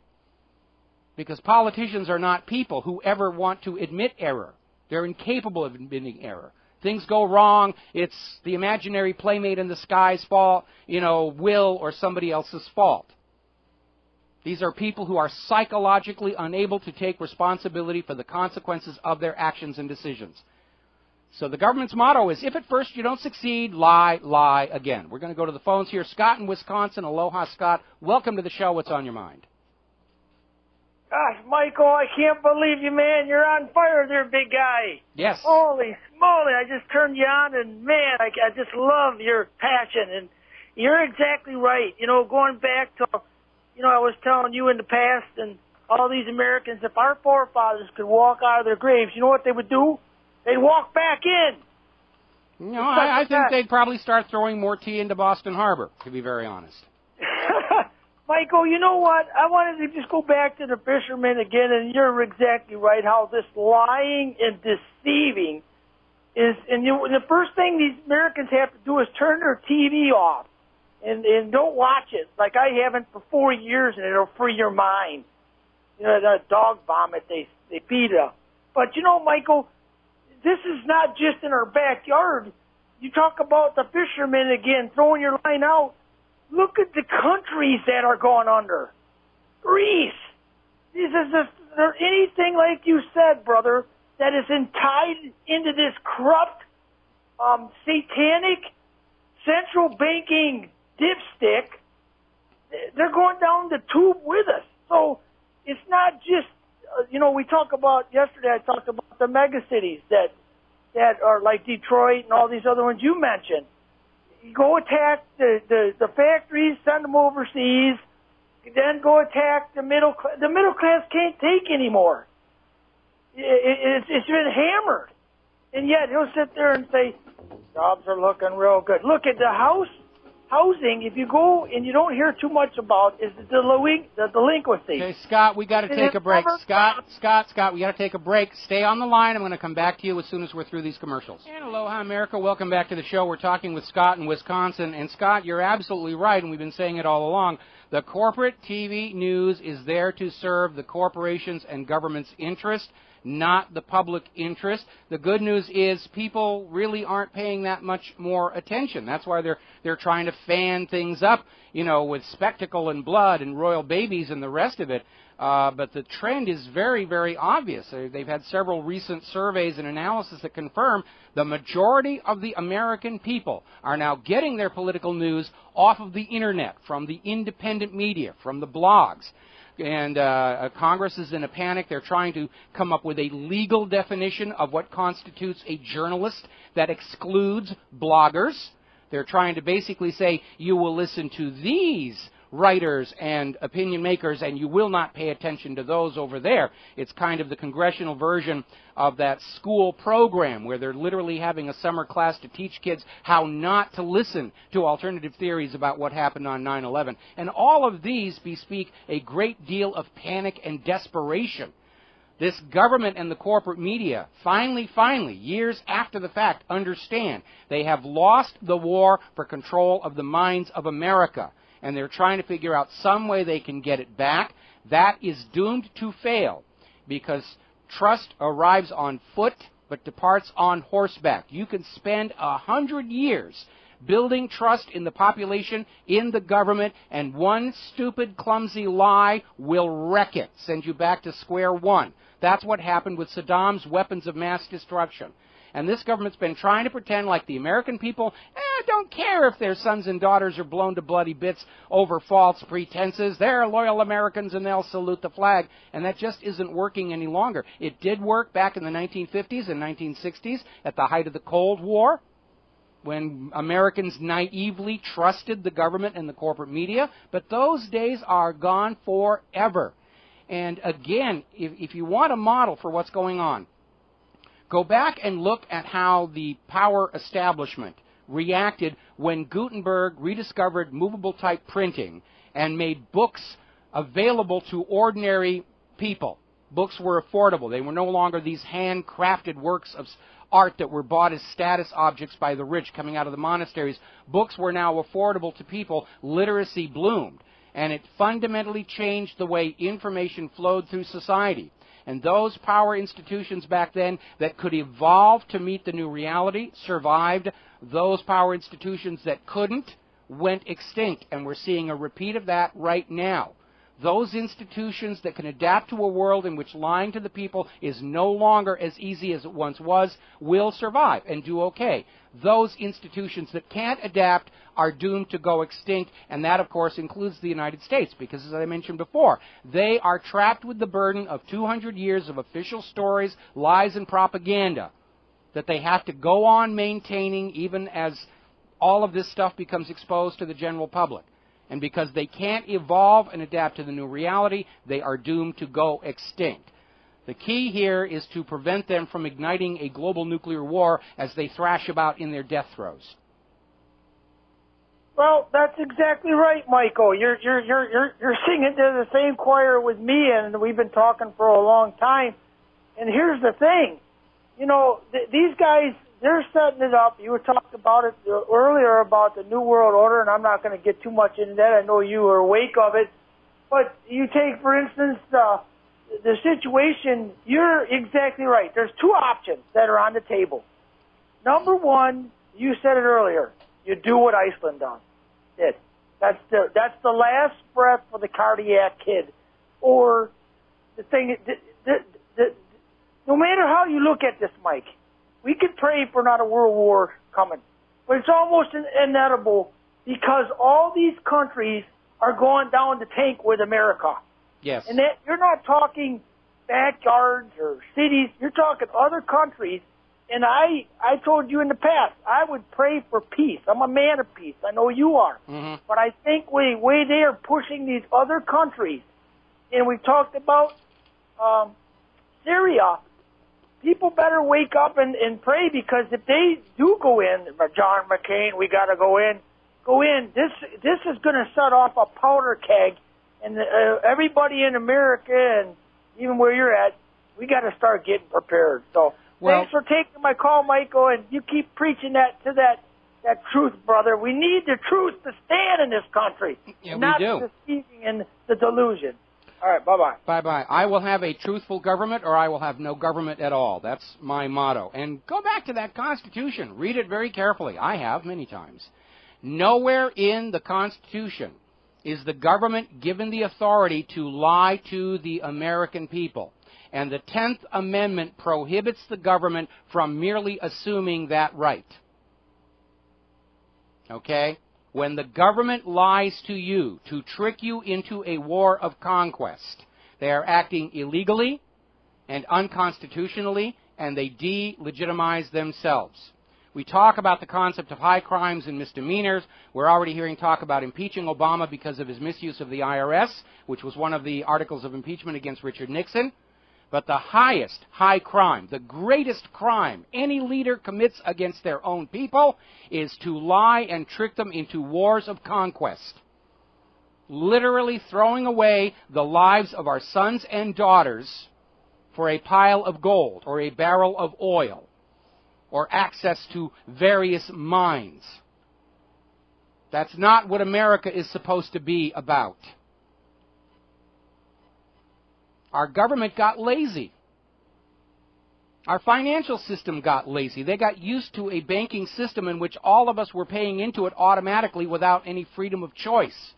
because politicians are not people who ever want to admit error. They're incapable of admitting error. Things go wrong, it's the imaginary playmate in the sky's fault, Will or somebody else's fault. These are people who are psychologically unable to take responsibility for the consequences of their actions and decisions. So the government's motto is, if at first you don't succeed, lie, lie again. We're going to go to the phones here. Scott in Wisconsin. Aloha, Scott. Welcome to the show. What's on your mind? Gosh, Michael, I can't believe you, man. You're on fire there, big guy. Yes. Holy smoly, I just turned you on, and, man, I just love your passion. And you're exactly right. Going back to, I was telling you in the past, and all these Americans, if our forefathers could walk out of their graves, you know what they would do? They'd walk back in. I think they'd probably start throwing more tea into Boston Harbor, to be very honest. Michael, you know what? I wanted to just go back to the fishermen again, and you're exactly right, how this lying and deceiving is, and the first thing these Americans have to do is turn their TV off and don't watch it, like I haven't for 4 years, and it'll free your mind. The dog vomit they feed us. But, Michael, this is not just in our backyard. You talk about the fishermen again, throwing your line out. Look at the countries that are going under. Greece. This is anything like you said, brother, that is tied into this corrupt, satanic, central banking dipstick. They're going down the tube with us. So it's not just, we talk about, yesterday I talked about the megacities that are like Detroit and all these other ones you mentioned. You go attack the factories, send them overseas, then go attack the middle class. The middle class can't take anymore. It's been hammered. And yet he'll sit there and say, jobs are looking real good. Look at the housing, if you go and you don't hear too much about, is the delinquency. Okay, Scott, we got to take a break. Scott, we got to take a break. Stay on the line. I'm going to come back to you as soon as we're through these commercials. And aloha, America. Welcome back to the show. We're talking with Scott in Wisconsin. And Scott, you're absolutely right, and we've been saying it all along. The corporate TV news is there to serve the corporations and government's interest, not the public interest. The good news is people really aren't paying that much more attention. That's why they're trying to fan things up, with spectacle and blood and royal babies and the rest of it. But the trend is very, very obvious. They've had several recent surveys and analysis that confirm the majority of the American people are now getting their political news off of the Internet, from the independent media, from the blogs. And Congress is in a panic. They're trying to come up with a legal definition of what constitutes a journalist that excludes bloggers. They're trying to basically say, you will listen to these writers and opinion makers, and you will not pay attention to those over there. It's kind of the congressional version of that school program where they're literally having a summer class to teach kids how not to listen to alternative theories about what happened on 9/11. And all of these bespeak a great deal of panic and desperation. This government and the corporate media finally, years after the fact, understand they have lost the war for control of the minds of America, and they're trying to figure out some way they can get it back. That is doomed to fail, because trust arrives on foot but departs on horseback. You can spend 100 years building trust in the population, in the government, and one stupid, clumsy lie will wreck it, send you back to square one. That's what happened with Saddam's weapons of mass destruction. And this government's been trying to pretend like the American people don't care if their sons and daughters are blown to bloody bits over false pretenses. They're loyal Americans and they'll salute the flag. And that just isn't working any longer. It did work back in the 1950s and 1960s at the height of the Cold War, when Americans naively trusted the government and the corporate media. But those days are gone forever. And again, if you want a model for what's going on, go back and look at how the power establishment reacted when Gutenberg rediscovered movable type printing and made books available to ordinary people. Books were affordable. They were no longer these handcrafted works of art that were bought as status objects by the rich coming out of the monasteries. Books were now affordable to people. Literacy bloomed. And it fundamentally changed the way information flowed through society. And those power institutions back then that could evolve to meet the new reality survived. Those power institutions that couldn't went extinct. And we're seeing a repeat of that right now. Those institutions that can adapt to a world in which lying to the people is no longer as easy as it once was will survive and do okay. Those institutions that can't adapt are doomed to go extinct, and that, of course, includes the United States, because, as I mentioned before, they are trapped with the burden of 200 years of official stories, lies, and propaganda that they have to go on maintaining even as all of this stuff becomes exposed to the general public. And because they can't evolve and adapt to the new reality, they are doomed to go extinct. The key here is to prevent them from igniting a global nuclear war as they thrash about in their death throes. Well, that's exactly right, Michael. You're singing to the same choir with me, and we've been talking for a long time. And here's the thing. You know, these guys, they're setting it up. You were talking about it earlier about the New World Order, and I'm not going to get too much into that. I know you are awake of it. But you take, for instance, the situation, you're exactly right. There's two options that are on the table. Number one, you said it earlier, you do what Iceland done. That's the last breath for the cardiac kid. Or the thing, no matter how you look at this, Mike, we could pray for not a world war coming. But it's almost inevitable because all these countries are going down the tank with America. Yes. And that, you're not talking backyards or cities. You're talking other countries. And I told you in the past, I would pray for peace. I'm a man of peace. I know you are. Mm-hmm. But I think the way they are pushing these other countries, and we talked about Syria, people better wake up and pray, because if they do go in, John McCain, we got to go in. This is going to set off a powder keg, and everybody in America and even where you're at, we got to start getting prepared. So thanks for taking my call, Michael, and you keep preaching that truth, brother. We need the truth to stand in this country, not the deceiving and the delusion. All right, bye-bye. Bye-bye. I will have a truthful government, or I will have no government at all. That's my motto. And go back to that Constitution. Read it very carefully. I have many times. Nowhere in the Constitution is the government given the authority to lie to the American people. And the 10th Amendment prohibits the government from merely assuming that right. Okay? When the government lies to you to trick you into a war of conquest, they are acting illegally and unconstitutionally, and they delegitimize themselves. We talk about the concept of high crimes and misdemeanors. We're already hearing talk about impeaching Obama because of his misuse of the IRS, which was one of the articles of impeachment against Richard Nixon. But the highest high crime, the greatest crime any leader commits against their own people is to lie and trick them into wars of conquest. Literally throwing away the lives of our sons and daughters for a pile of gold or a barrel of oil or access to various mines. That's not what America is supposed to be about. Our government got lazy. Our financial system got lazy. They got used to a banking system in which all of us were paying into it automatically without any freedom of choice.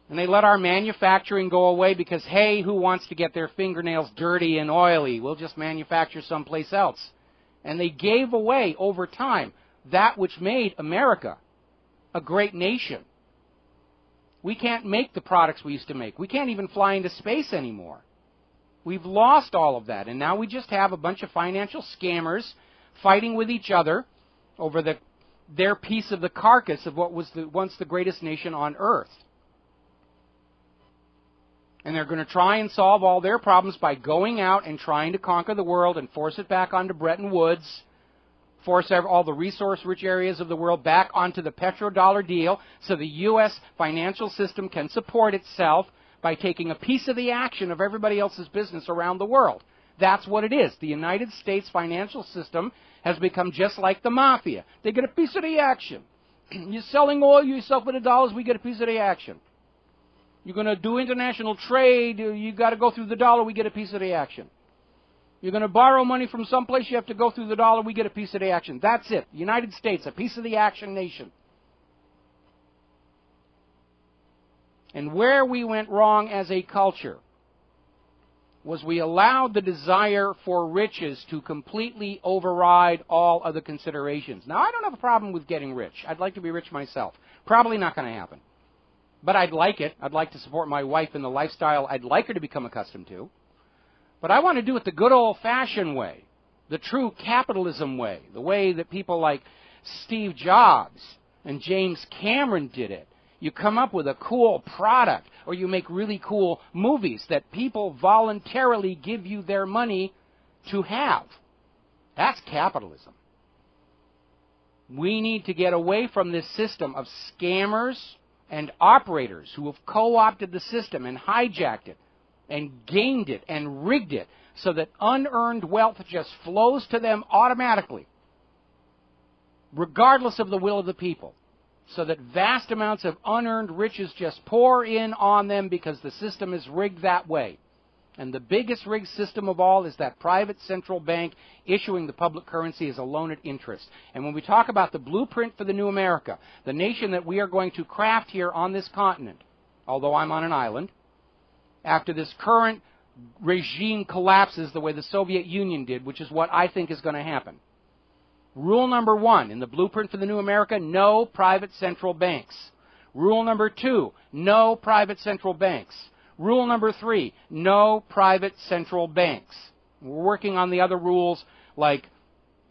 And they let our manufacturing go away because, hey, who wants to get their fingernails dirty and oily? We'll just manufacture someplace else. And they gave away, over time, that which made America a great nation. We can't make the products we used to make. We can't even fly into space anymore. We've lost all of that, and now we just have a bunch of financial scammers fighting with each other over their piece of the carcass of what was once the greatest nation on earth. And they're going to try and solve all their problems by going out and trying to conquer the world and force it back onto Bretton Woods, force all the resource-rich areas of the world back onto the petrodollar deal so the U.S. financial system can support itself by taking a piece of the action of everybody else's business around the world. That's what it is. The United States financial system has become just like the mafia. They get a piece of the action. You're selling oil, you sell for the dollars, we get a piece of the action. You're going to do international trade, you got to go through the dollar, we get a piece of the action. You're going to borrow money from someplace, you have to go through the dollar, we get a piece of the action. That's it. The United States, a piece of the action nation. And where we went wrong as a culture was we allowed the desire for riches to completely override all other considerations. Now, I don't have a problem with getting rich. I'd like to be rich myself. Probably not going to happen. But I'd like it. I'd like to support my wife in the lifestyle I'd like her to become accustomed to. But I want to do it the good old-fashioned way, the true capitalism way, the way that people like Steve Jobs and James Cameron did it. You come up with a cool product, or you make really cool movies that people voluntarily give you their money to have. That's capitalism. We need to get away from this system of scammers and operators who have co-opted the system and hijacked it and gamed it and rigged it so that unearned wealth just flows to them automatically, regardless of the will of the people. So that vast amounts of unearned riches just pour in on them because the system is rigged that way. And the biggest rigged system of all is that private central bank issuing the public currency as a loan at interest. And when we talk about the blueprint for the new America, the nation that we are going to craft here on this continent, although I'm on an island, after this current regime collapses the way the Soviet Union did, which is what I think is going to happen. Rule number 1 in the blueprint for the new America, no private central banks. Rule number 2, no private central banks. Rule number 3, no private central banks. We're working on the other rules like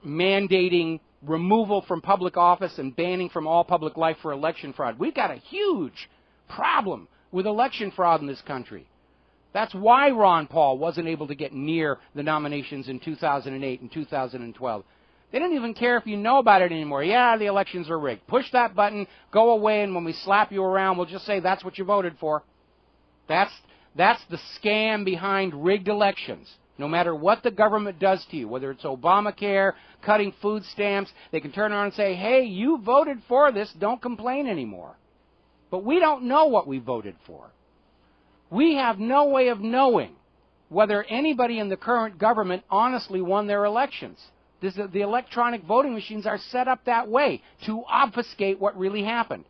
mandating removal from public office and banning from all public life for election fraud. We've got a huge problem with election fraud in this country. That's why Ron Paul wasn't able to get near the nominations in 2008 and 2012. They don't even care if you know about it anymore. Yeah, the elections are rigged. Push that button, go away, and when we slap you around, we'll just say that's what you voted for. That's the scam behind rigged elections. No matter what the government does to you, whether it's Obamacare, cutting food stamps, they can turn around and say, hey, you voted for this, don't complain anymore. But we don't know what we voted for. We have no way of knowing whether anybody in the current government honestly won their elections. The electronic voting machines are set up that way to obfuscate what really happened.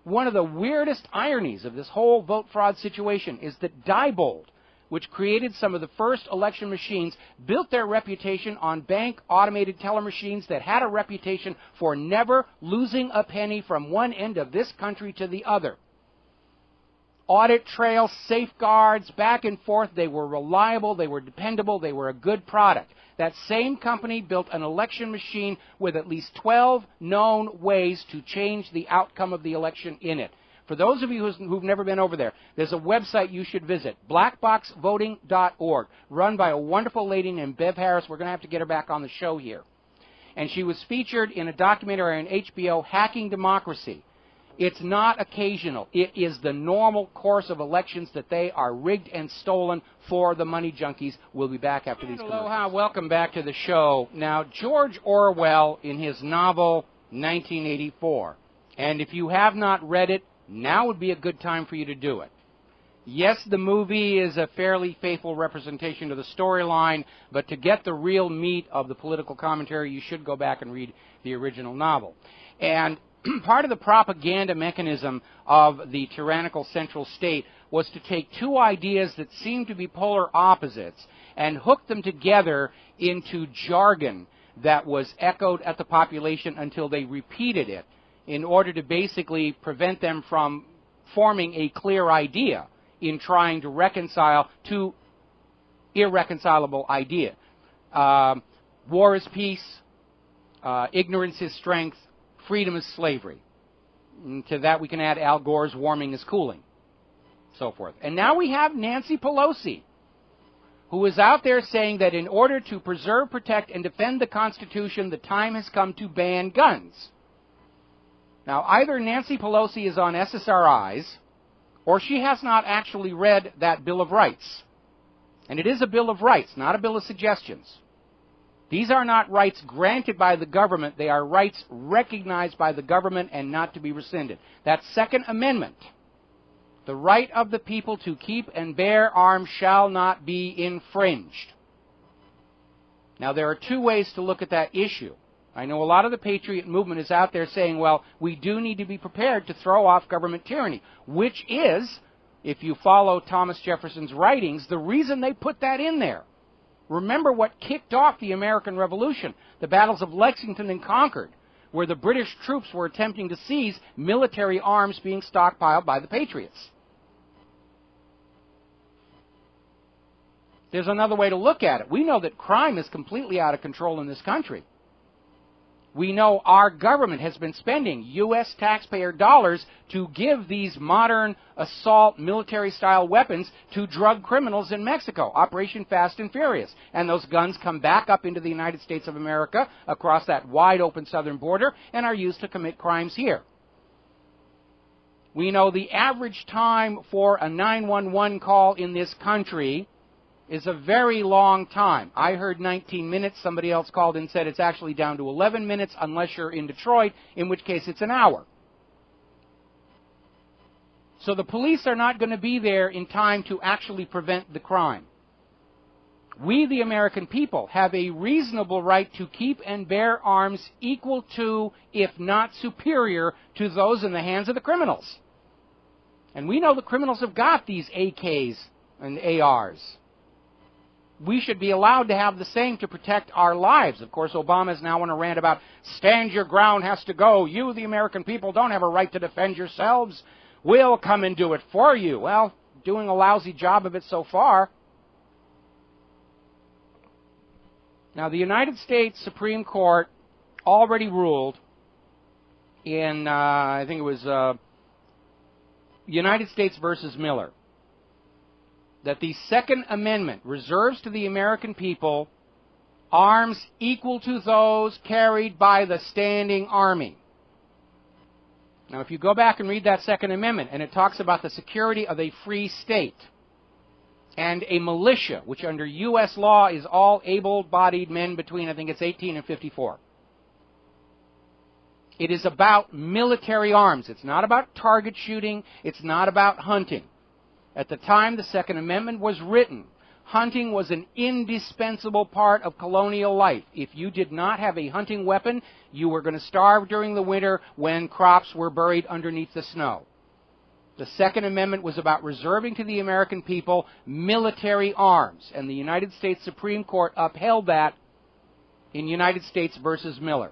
One of the weirdest ironies of this whole vote fraud situation is that Diebold, which created some of the first election machines, built their reputation on bank automated teller machines that had a reputation for never losing a penny from one end of this country to the other. Audit trails, safeguards, back and forth. They were reliable, they were dependable, they were a good product. That same company built an election machine with at least 12 known ways to change the outcome of the election in it. For those of you who've never been over there, there's a website you should visit, blackboxvoting.org, run by a wonderful lady named Bev Harris. We're going to have to get her back on the show here. And she was featured in a documentary on HBO, Hacking Democracy. It's not occasional. It is the normal course of elections that they are rigged and stolen for the money junkies. We'll be back after these commercials. Aloha, welcome back to the show. Now, George Orwell, in his novel 1984, and if you have not read it, now would be a good time for you to do it. Yes, the movie is a fairly faithful representation of the storyline, but to get the real meat of the political commentary, you should go back and read the original novel. And part of the propaganda mechanism of the tyrannical central state was to take two ideas that seemed to be polar opposites and hook them together into jargon that was echoed at the population until they repeated it in order to basically prevent them from forming a clear idea in trying to reconcile two irreconcilable ideas. War is peace, ignorance is strength, freedom is slavery. And to that we can add Al Gore's warming is cooling, so forth. And now we have Nancy Pelosi, who is out there saying that in order to preserve, protect, and defend the Constitution, the time has come to ban guns. Now, either Nancy Pelosi is on SSRIs, or she has not actually read that Bill of Rights. And it is a Bill of Rights, not a Bill of Suggestions. These are not rights granted by the government. They are rights recognized by the government and not to be rescinded. That Second Amendment, the right of the people to keep and bear arms shall not be infringed. Now, there are two ways to look at that issue. I know a lot of the Patriot movement is out there saying, well, we do need to be prepared to throw off government tyranny, which is, if you follow Thomas Jefferson's writings, the reason they put that in there. Remember what kicked off the American Revolution, the battles of Lexington and Concord, where the British troops were attempting to seize military arms being stockpiled by the Patriots. There's another way to look at it. We know that crime is completely out of control in this country. We know our government has been spending U.S. taxpayer dollars to give these modern assault military-style weapons to drug criminals in Mexico, Operation Fast and Furious. And those guns come back up into the United States of America across that wide-open southern border and are used to commit crimes here. We know the average time for a 911 call in this country is a very long time. I heard 19 minutes. Somebody else called and said it's actually down to 11 minutes unless you're in Detroit, in which case it's an hour. So the police are not going to be there in time to actually prevent the crime. We, the American people, have a reasonable right to keep and bear arms equal to, if not superior, to those in the hands of the criminals. And we know the criminals have got these AKs and ARs. We should be allowed to have the same to protect our lives. Of course, Obama is now on a rant about stand your ground has to go. You, the American people, don't have a right to defend yourselves. We'll come and do it for you. Well, doing a lousy job of it so far. Now, the United States Supreme Court already ruled in, I think it was United States versus Miller, that the Second Amendment reserves to the American people arms equal to those carried by the standing army. Now, if you go back and read that Second Amendment, and it talks about the security of a free state and a militia, which under U.S. law is all able-bodied men between, I think it's 18 and 54. It is about military arms. It's not about target shooting. It's not about hunting. At the time the Second Amendment was written, hunting was an indispensable part of colonial life. If you did not have a hunting weapon, you were going to starve during the winter when crops were buried underneath the snow. The Second Amendment was about reserving to the American people military arms, and the United States Supreme Court upheld that in United States versus Miller.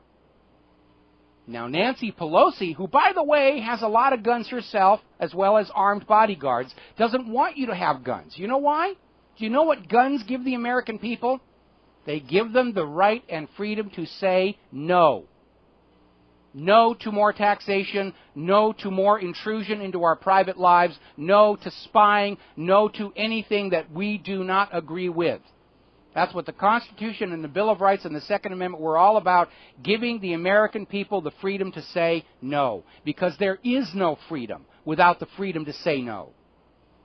Now, Nancy Pelosi, who, by the way, has a lot of guns herself, as well as armed bodyguards, doesn't want you to have guns. You know why? Do you know what guns give the American people? They give them the right and freedom to say no. No to more taxation, no to more intrusion into our private lives, no to spying, no to anything that we do not agree with. That's what the Constitution and the Bill of Rights and the Second Amendment were all about, giving the American people the freedom to say no. Because there is no freedom without the freedom to say no.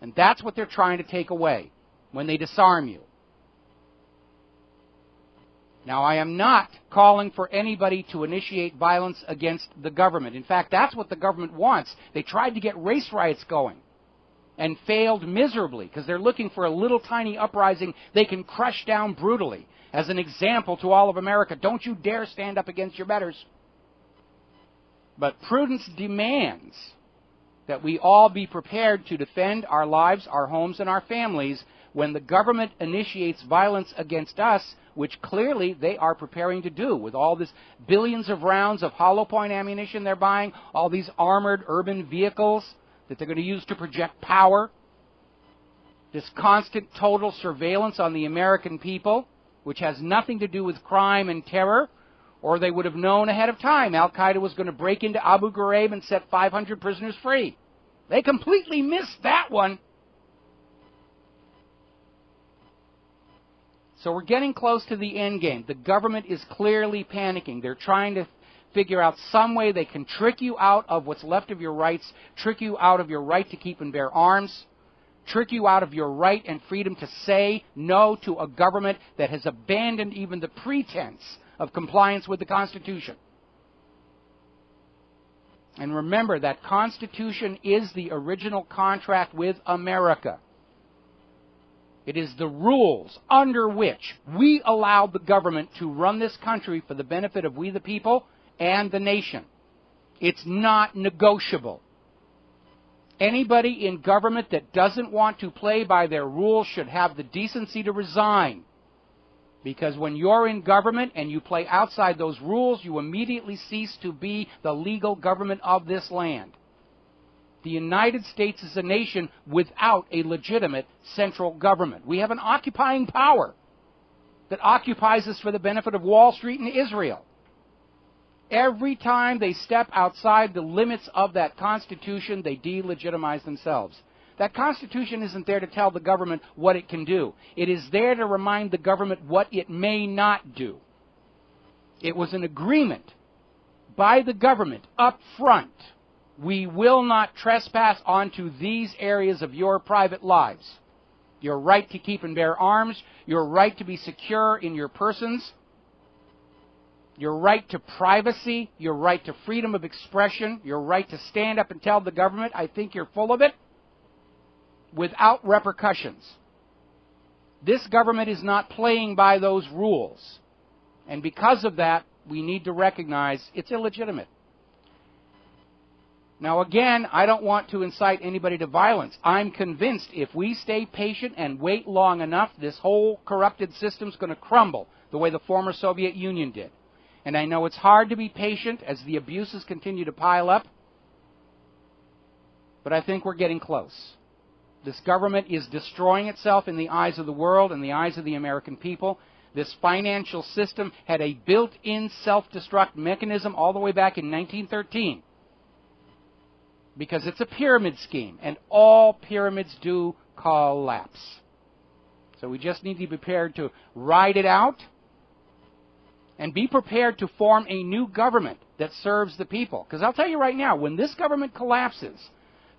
And that's what they're trying to take away when they disarm you. Now, I am not calling for anybody to initiate violence against the government. In fact, that's what the government wants. They tried to get race riots going and failed miserably because they're looking for a little tiny uprising they can crush down brutally. As an example to all of America, don't you dare stand up against your betters. But prudence demands that we all be prepared to defend our lives, our homes, and our families when the government initiates violence against us, which clearly they are preparing to do with all this billions of rounds of hollow point ammunition they're buying, all these armored urban vehicles that they're going to use to project power, this constant total surveillance on the American people, which has nothing to do with crime and terror, or they would have known ahead of time Al-Qaeda was going to break into Abu Ghraib and set 500 prisoners free. They completely missed that one. So we're getting close to the end game. The government is clearly panicking. They're trying to figure out some way they can trick you out of what's left of your rights, trick you out of your right to keep and bear arms, trick you out of your right and freedom to say no to a government that has abandoned even the pretense of compliance with the Constitution. And remember, that Constitution is the original contract with America. It is the rules under which we allowed the government to run this country for the benefit of we the people and the nation. It's not negotiable. Anybody in government that doesn't want to play by their rules should have the decency to resign. Because when you're in government and you play outside those rules, you immediately cease to be the legal government of this land. The United States is a nation without a legitimate central government. We have an occupying power that occupies us for the benefit of Wall Street and Israel. Every time they step outside the limits of that Constitution, they delegitimize themselves. That Constitution isn't there to tell the government what it can do. It is there to remind the government what it may not do. It was an agreement by the government up front. We will not trespass onto these areas of your private lives. Your right to keep and bear arms, your right to be secure in your persons, your right to privacy, your right to freedom of expression, your right to stand up and tell the government, I think you're full of it, without repercussions. This government is not playing by those rules. And because of that, we need to recognize it's illegitimate. Now again, I don't want to incite anybody to violence. I'm convinced if we stay patient and wait long enough, this whole corrupted system's going to crumble the way the former Soviet Union did. And I know it's hard to be patient as the abuses continue to pile up, but I think we're getting close. This government is destroying itself in the eyes of the world and the eyes of the American people. This financial system had a built-in self-destruct mechanism all the way back in 1913 because it's a pyramid scheme, and all pyramids do collapse. So we just need to be prepared to ride it out and be prepared to form a new government that serves the people. Because I'll tell you right now, when this government collapses,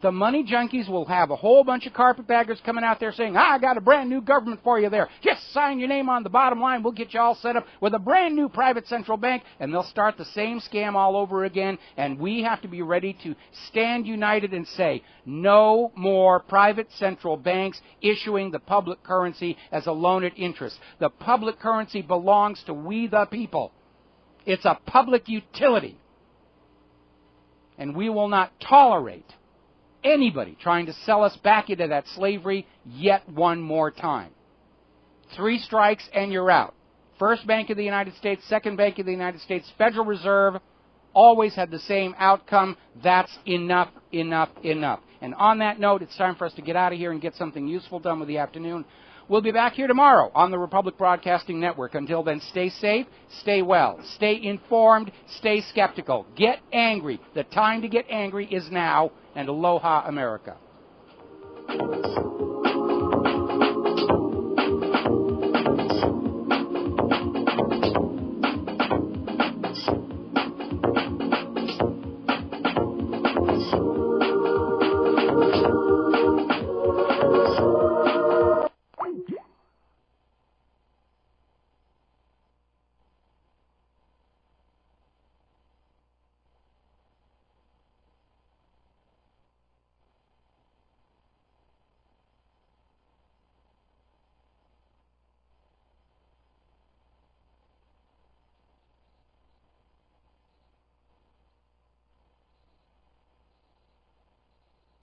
the money junkies will have a whole bunch of carpetbaggers coming out there saying, I got a brand new government for you there. Just sign your name on the bottom line. We'll get you all set up with a brand new private central bank. And they'll start the same scam all over again. And we have to be ready to stand united and say, no more private central banks issuing the public currency as a loan at interest. The public currency belongs to we the people. It's a public utility. And we will not tolerate anybody trying to sell us back into that slavery yet one more time. 3 strikes and you're out. First Bank of the United States, Second Bank of the United States, Federal Reserve always had the same outcome. That's enough, enough, enough. And on that note, it's time for us to get out of here and get something useful done with the afternoon. We'll be back here tomorrow on the Republic Broadcasting Network. Until then, stay safe, stay well, stay informed, stay skeptical. Get angry. The time to get angry is now. And aloha, America.